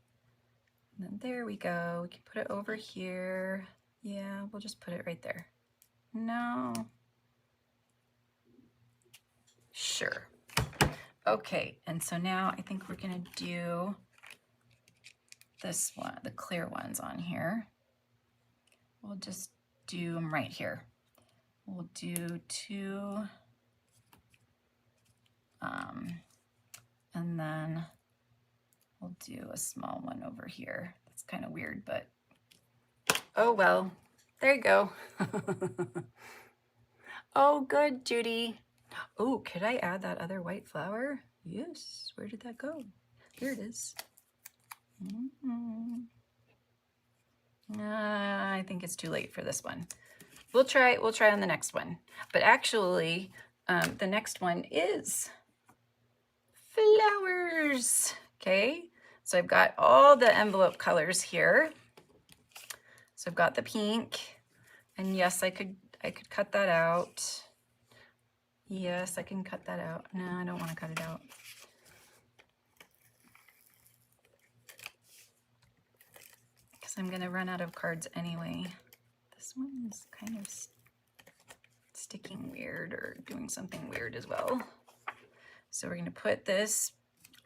And then there we go. We can put it over here. Yeah, we'll just put it right there. No. Sure. Okay, and so now I think we're gonna do this one, the clear ones on here. We'll just do them right here. We'll do 2, and then we'll do a small one over here. That's kind of weird, but oh well. There you go. Oh, good, Judy. Oh, could I add that other white flower? Yes. Where did that go? Here it is. I think it's too late for this one. We'll try on the next one. But actually, the next one is flowers. Okay, so I've got all the envelope colors here. So I've got the pink, and yes, I could cut that out. Yes, I can cut that out. No, I don't want to cut it out. Because I'm going to run out of cards anyway. This one's kind of sticking weird or doing something weird as well. So we're going to put this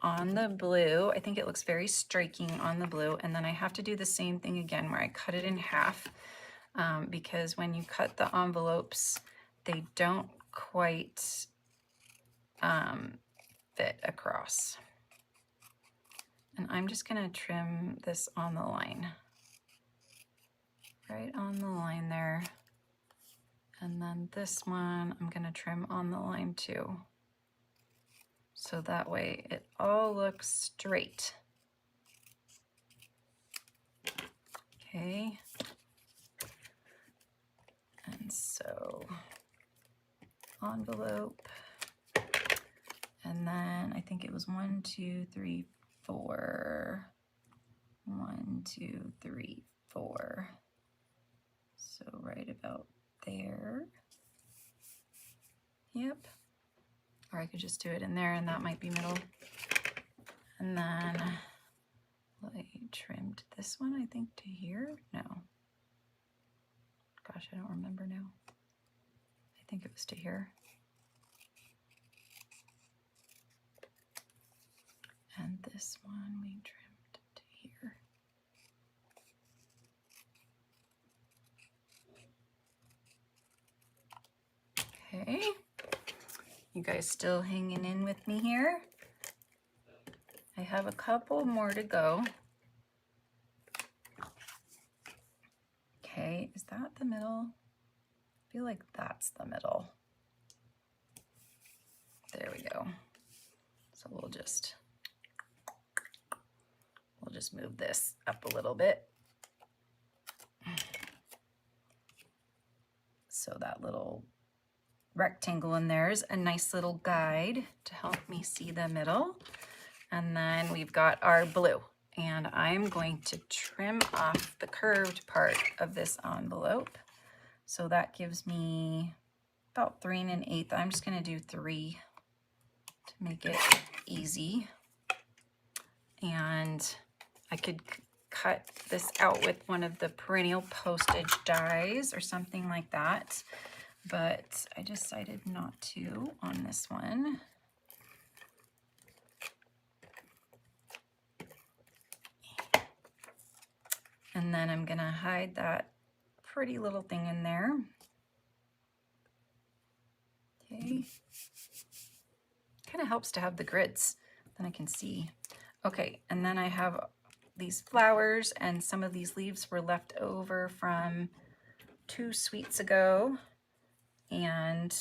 on the blue. I think it looks very striking on the blue. And then I have to do the same thing again where I cut it in half because when you cut the envelopes, they don't quite fit across. And I'm just gonna trim this on the line, right on the line there. And then this one, I'm gonna trim on the line too. So that way it all looks straight. Okay. And so envelope, and then I think it was 1, 2, 3, 4. 1, 2, 3, 4. So right about there. Yep. Or I could just do it in there and that might be middle. And then I trimmed this one, I think, to here. No. Gosh, I don't remember now. I think it was to here. And this one we trimmed to here. Okay. You guys still hanging in with me here? I have a couple more to go. Okay, is that the middle? I feel like that's the middle. There we go. So we'll just move this up a little bit. So that little rectangle in there is a nice little guide to help me see the middle. And then we've got our blue. And I'm going to trim off the curved part of this envelope. So that gives me about 3 1/8. I'm just going to do 3 to make it easy. And I could cut this out with one of the perennial postage dies or something like that, but I decided not to on this one. And then I'm gonna hide that pretty little thing in there. Okay. Kind of helps to have the grids, then I can see. Okay, and then I have these flowers, and some of these leaves were left over from 2 sweets ago. And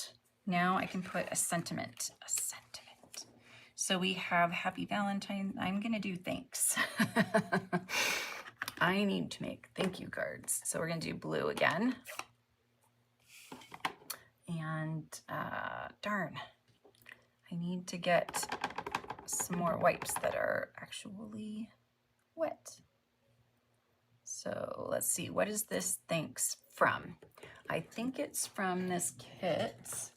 now I can put a sentiment. So we have Happy Valentine. I'm gonna do thanks. I need to make thank you cards. So we're gonna do blue again. And darn, I need to get some more wipes that are actually wet. So let's see, what is this thanks from? I think it's from this kit.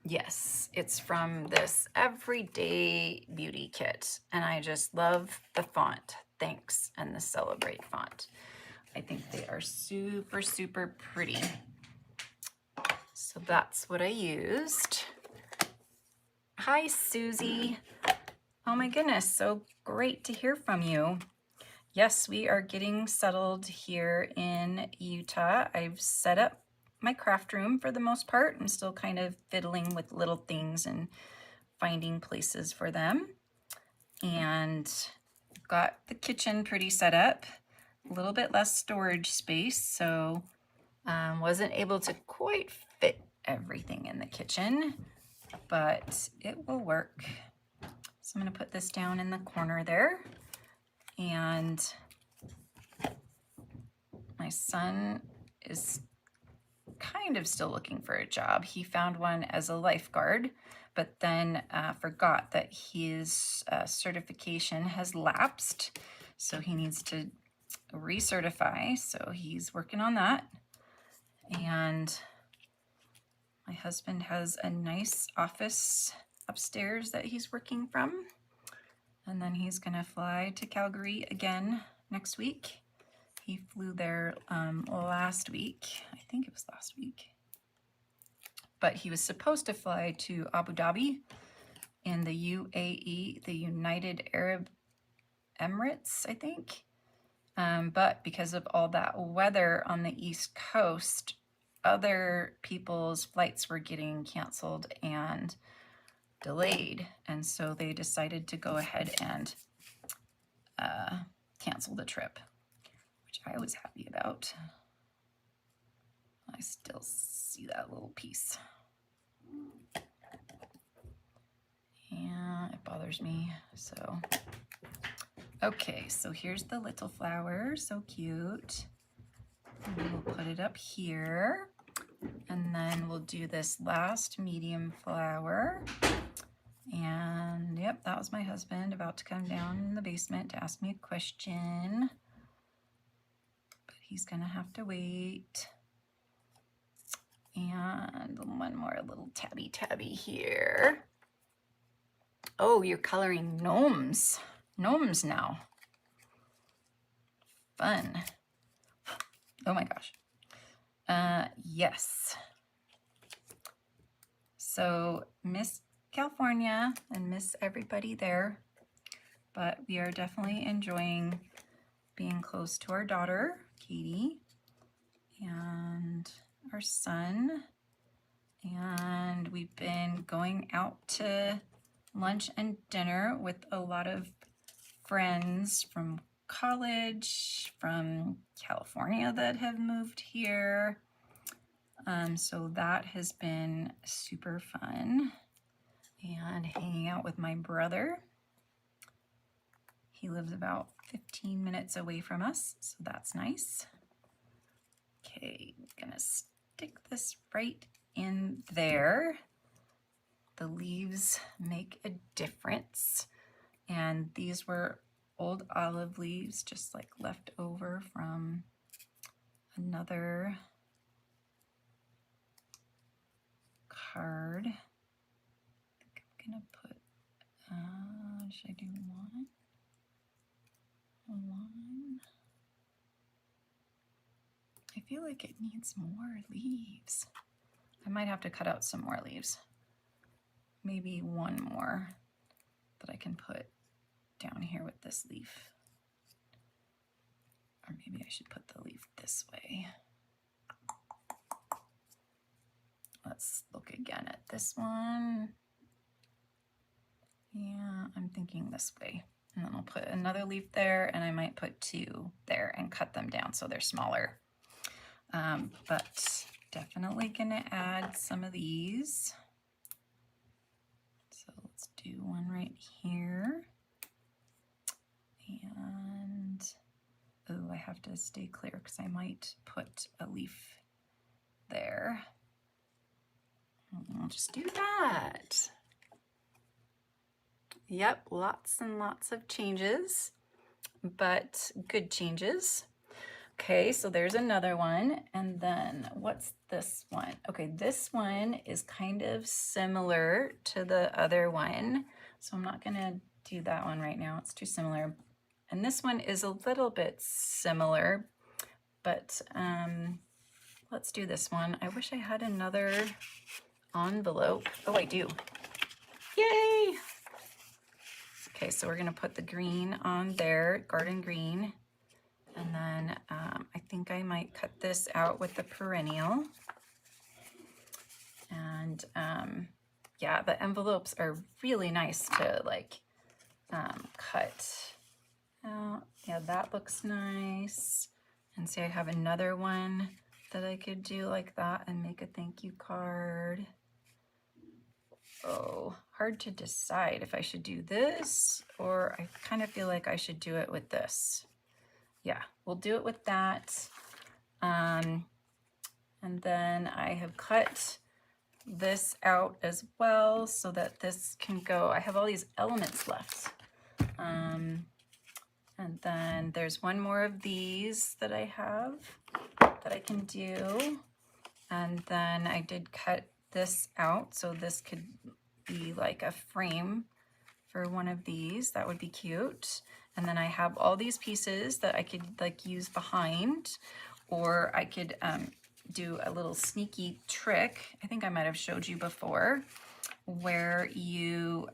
Yes, it's from this Everyday Beauty kit. And I just love the font, thanks, and the Celebrate font. I think they are super, super pretty. So that's what I used. Hi, Susie. Oh my goodness, so great to hear from you. Yes, we are getting settled here in Utah. I've set up my craft room for the most part. I'm still kind of fiddling with little things and finding places for them. And got the kitchen pretty set up, a little bit less storage space, so wasn't able to quite fit everything in the kitchen, but it will work. So I'm going to put this down in the corner there. And my son is kind of still looking for a job. He found one as a lifeguard, but then forgot that his certification has lapsed. So he needs to recertify. So he's working on that. And my husband has a nice office upstairs that he's working from. And then he's gonna fly to Calgary again next week. He flew there last week. I think it was last week. But he was supposed to fly to Abu Dhabi in the UAE, the United Arab Emirates, I think. But because of all that weather on the East Coast, other people's flights were getting canceled and delayed. And so they decided to go ahead and cancel the trip, which I was happy about. I still see that little piece. Yeah, it bothers me. So, okay, so here's the little flower, so cute. We'll put it up here, and then we'll do this last medium flower. And yep, that was my husband about to come down in the basement to ask me a question, but he's gonna have to wait. And one more little tabby here. Oh, you're coloring gnomes. Gnomes now. Fun. Oh my gosh. Yes. So miss California and miss everybody there, but we are definitely enjoying being close to our daughter, Katie, and our son. And we've been going out to lunch and dinner with a lot of friends from college, from California that have moved here. So that has been super fun. And hanging out with my brother. He lives about 15 minutes away from us, so that's nice. Okay, I'm gonna stick this right in there. The leaves make a difference. And these were old olive leaves, just like left over from another card. I think I'm gonna put, should I do one? I feel like it needs more leaves. I might have to cut out some more leaves. Maybe one more that I can put down here with this leaf. Or maybe I should put the leaf this way. Let's look again at this one. Yeah, I'm thinking this way. And then I'll put another leaf there, and I might put two there and cut them down so they're smaller. But definitely gonna add some of these. So let's do one right here. And, oh, I have to stay clear because I might put a leaf there. I'll just do that. Yep, lots and lots of changes, but good changes. Okay, so there's another one. And then what's this one? Okay, this one is kind of similar to the other one. So I'm not gonna do that one right now. It's too similar. And this one is a little bit similar, but let's do this one. I wish I had another envelope. Oh, I do. Yay! Okay, so we're gonna put the green on there, garden green. And then I think I might cut this out with the perennial. And yeah, the envelopes are really nice to like cut out. Yeah, that looks nice. And see, I have another one that I could do like that and make a thank you card. Oh, hard to decide if I should do this or I kind of feel like I should do it with this. Yeah, we'll do it with that. And then I have cut this out as well so that this can go. I have all these elements left. And then there's one more of these that I have that I can do. And then I did cut this out, so this could be like a frame for one of these. That would be cute. And then I have all these pieces that I could like use behind, or I could do a little sneaky trick. I think I might have showed you before, where you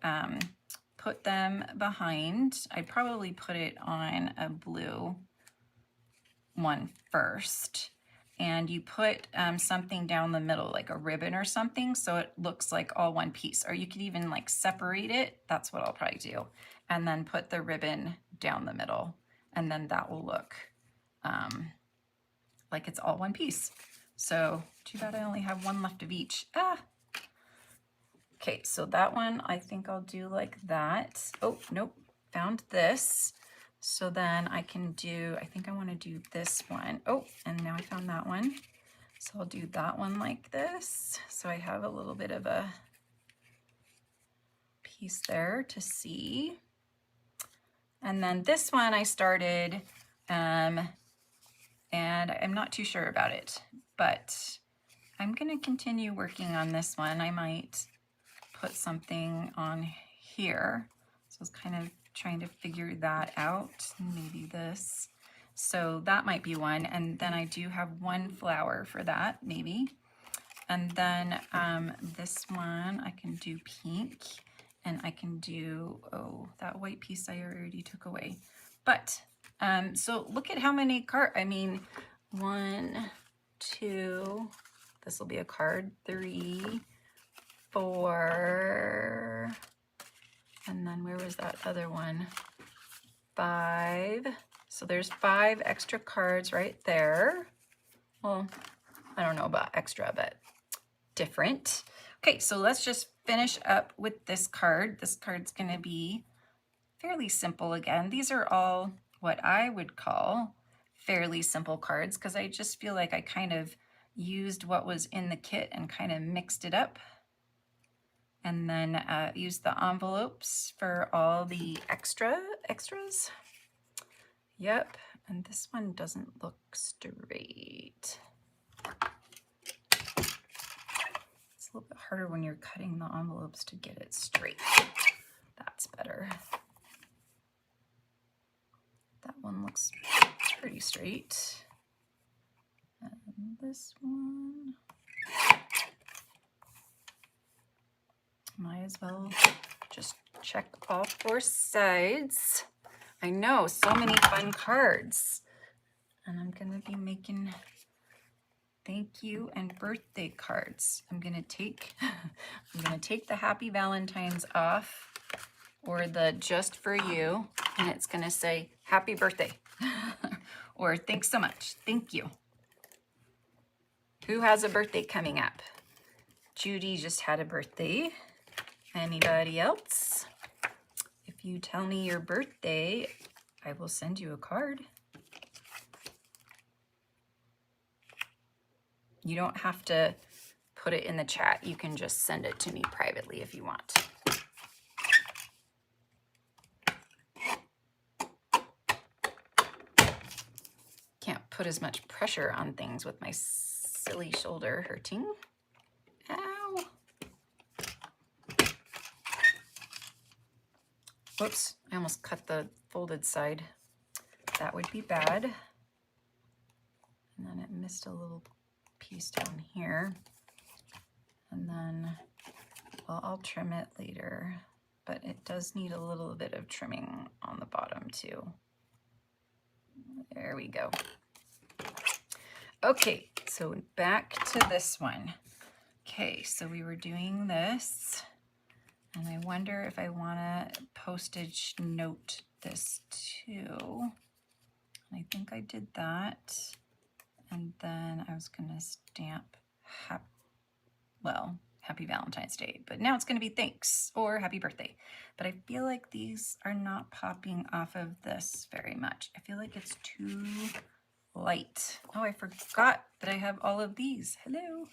put them behind. I'd probably put it on a blue one first, and you put something down the middle, like a ribbon or something, so it looks like all one piece. Or you could even like separate it. That's what I'll probably do. And then put the ribbon down the middle, and then that will look like it's all one piece. So too bad I only have one left of each. Okay, so that one I think I'll do like that. Oh, nope, found this. So then I can do, I think I want to do this one. Oh, and now I found that one. So I'll do that one like this. So I have a little bit of a piece there to see. And then this one I started, and I'm not too sure about it, but I'm gonna continue working on this one. I might put something on here. So I was kind of trying to figure that out, maybe this. So that might be one. And then I do have one flower for that, maybe. And then this one, I can do pink, and I can do, oh, that white piece I already took away. But, so look at how many cards, I mean, 1, 2, this will be a card, 3, 4, and then where was that other one? 5. So there's 5 extra cards right there. Well, I don't know about extra, but different. Okay, so let's just finish up with this card. This card's gonna be fairly simple again. These are all what I would call fairly simple cards because I just feel like I kind of used what was in the kit and kind of mixed it up. And then use the envelopes for all the extras. Yep, and this one doesn't look straight. It's a little bit harder when you're cutting the envelopes to get it straight. That's better. That one looks pretty straight. And this one. Might as well just check all 4 sides. I know, so many fun cards. And I'm gonna be making thank you and birthday cards. I'm gonna take the Happy Valentine's off, or the just for you, and it's gonna say happy birthday or thanks so much, thank you. Who has a birthday coming up? Judy just had a birthday. Anybody else? If you tell me your birthday, I will send you a card. You don't have to put it in the chat. You can just send it to me privately if you want. Can't put as much pressure on things with my silly shoulder hurting. Ow. Whoops, I almost cut the folded side. That would be bad. And then it missed a little piece down here. And then, well, I'll trim it later, but it does need a little bit of trimming on the bottom too. There we go. Okay, so back to this one. Okay, so we were doing this. And I wonder if I want to postage note this too. And I think I did that. And then I was going to stamp Happy Valentine's Day. But now it's going to be thanks or happy birthday. But I feel like these are not popping off of this very much. I feel like it's too light. Oh, I forgot that I have all of these. Hello.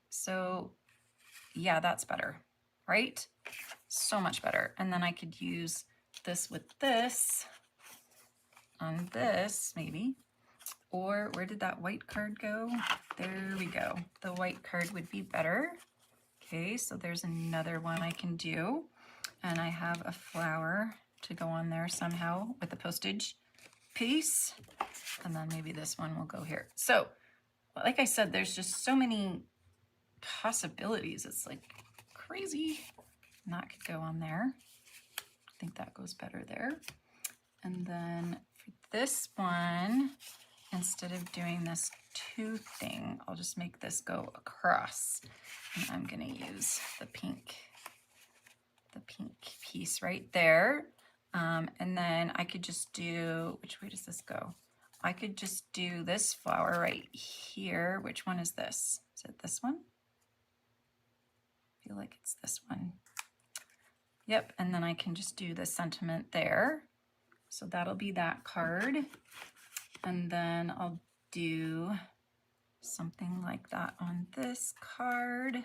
So yeah, that's better, right? So much better. And then I could use this with this on this, maybe. Or where did that white card go? There we go. The white card would be better. Okay, so there's another one I can do. And I have a flower to go on there somehow with the postage piece. And then maybe this one will go here. So, like I said, there's just so many possibilities. It's like crazy. And that could go on there. I think that goes better there. And then for this one, instead of doing this 2 thing, I'll just make this go across. And I'm gonna use the pink piece right there. And then I could just do, which way does this go? I could just do this flower right here. Which one is this? Is it this one? I feel like it's this one. Yep, and then I can just do the sentiment there. So that'll be that card. And then I'll do something like that on this card. I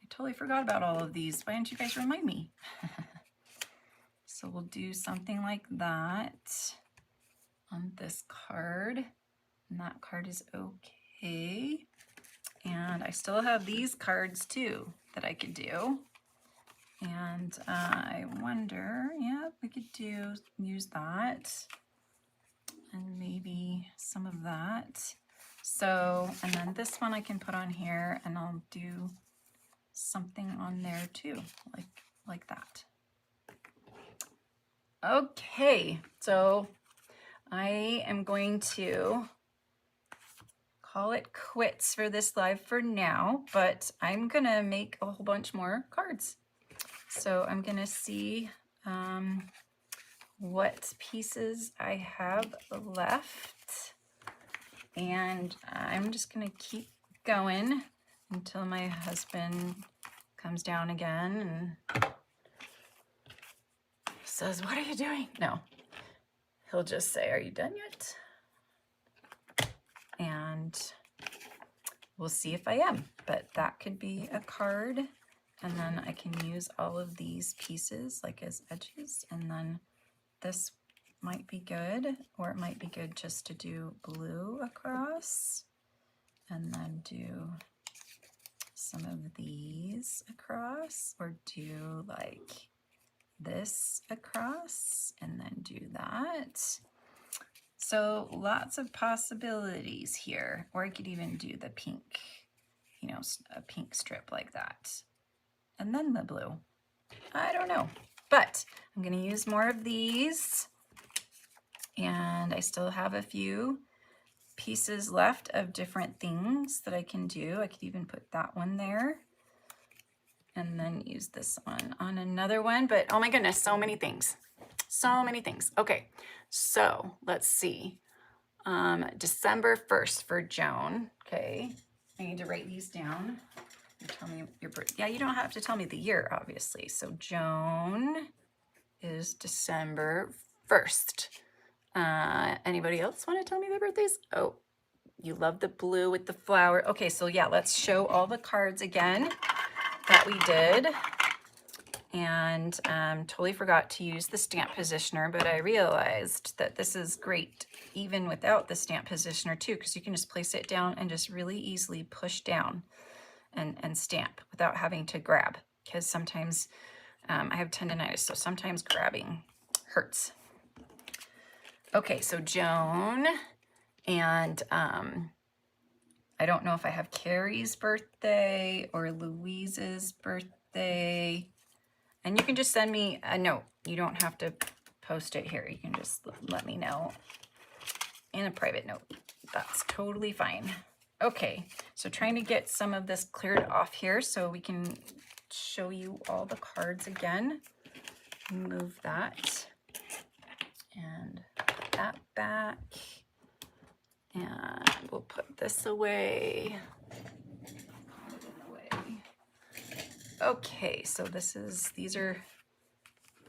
totally forgot about all of these. Why didn't you guys remind me? So we'll do something like that on this card. And that card is okay. And I still have these cards too that I could do. And I wonder, yeah, we could use that and maybe some of that. So, and then this one I can put on here and I'll do something on there too, like that. Okay, so I am going to call it quits for this live for now, but I'm gonna make a whole bunch more cards. So I'm gonna see what pieces I have left, and I'm just gonna keep going until my husband comes down again and says, "What are you doing?" No, he'll just say, "Are you done yet?" And we'll see if I am, but that could be a card. And then I can use all of these pieces like as edges, and then this might be good, or it might be good just to do blue across and then do some of these across, or do like this across and then do that. So lots of possibilities here, or I could even do the pink, you know, a pink strip like that. And then the blue. I don't know, but I'm gonna use more of these, and I still have a few pieces left of different things that I can do. I could even put that one there and then use this one on another one, but oh my goodness, so many things. So many things. Okay, so let's see. December 1st for Joan. Okay, I need to write these down. You tell me your birthday. Yeah, you don't have to tell me the year, obviously. So Joan is December 1st. Anybody else want to tell me their birthdays? Oh, you love the blue with the flower. Okay, so yeah, let's show all the cards again that we did. And totally forgot to use the stamp positioner, but I realized that this is great even without the stamp positioner too, because you can just place it down and just really easily push down and stamp without having to grab, because sometimes I have tendonitis, so sometimes grabbing hurts. Okay, so Joan, and I don't know if I have Carrie's birthday or Louise's birthday. And you can just send me a note. You don't have to post it here. You can just let me know in a private note. That's totally fine. Okay, so trying to get some of this cleared off here so we can show you all the cards again. Move that and put that back. And we'll put this away. Okay, so these are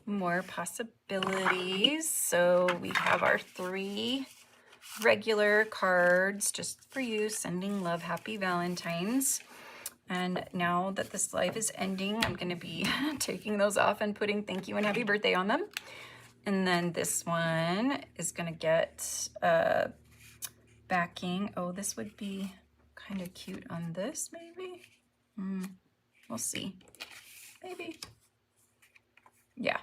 more possibilities. So we have our 3 regular cards just for you, sending love, happy Valentine's. And now that this live is ending, I'm gonna be taking those off and putting thank you and happy birthday on them. And then this one is gonna get backing. Oh, this would be kind of cute on this, maybe. We'll see. Maybe. Yeah.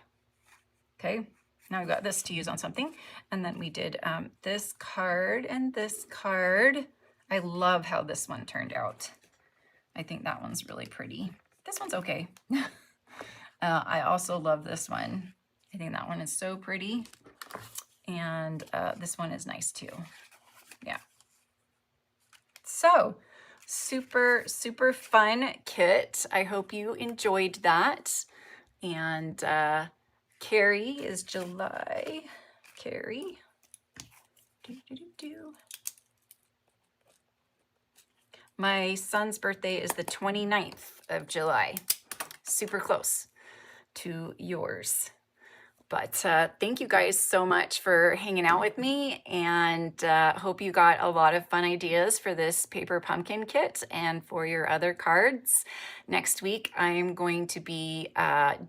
Okay. Now we've got this to use on something. And then we did this card and this card. I love how this one turned out. I think that one's really pretty. This one's okay. I also love this one. I think that one is so pretty. And this one is nice too. Yeah. So super, super fun kit. I hope you enjoyed that. And Carrie is July. Carrie. My son's birthday is the 29th of July. Super close to yours. But thank you guys so much for hanging out with me, and hope you got a lot of fun ideas for this paper pumpkin kit and for your other cards. Next week, I'm going to be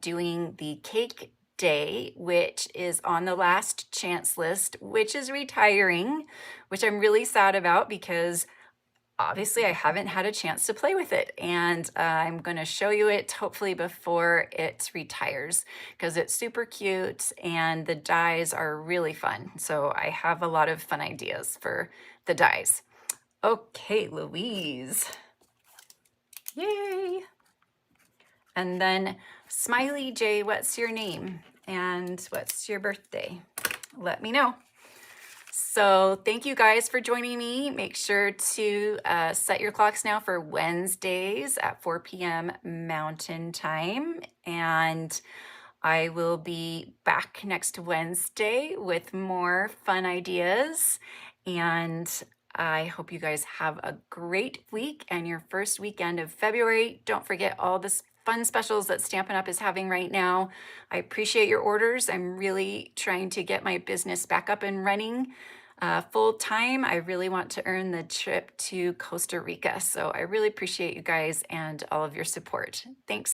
doing the cake day, which is on the last chance list, which is retiring, which I'm really sad about because obviously I haven't had a chance to play with it, and I'm going to show you it hopefully before it retires because it's super cute and the dies are really fun. So I have a lot of fun ideas for the dies. Okay, Louise. Yay. And then Smiley J, what's your name and what's your birthday? Let me know. So thank you guys for joining me. Make sure to set your clocks now for Wednesdays at 4 p.m. Mountain Time. And I will be back next Wednesday with more fun ideas. And I hope you guys have a great week and your first weekend of February. Don't forget all the fun specials that Stampin' Up! Is having right now. I appreciate your orders. I'm really trying to get my business back up and running full time. I really want to earn the trip to Costa Rica. So I really appreciate you guys and all of your support. Thanks.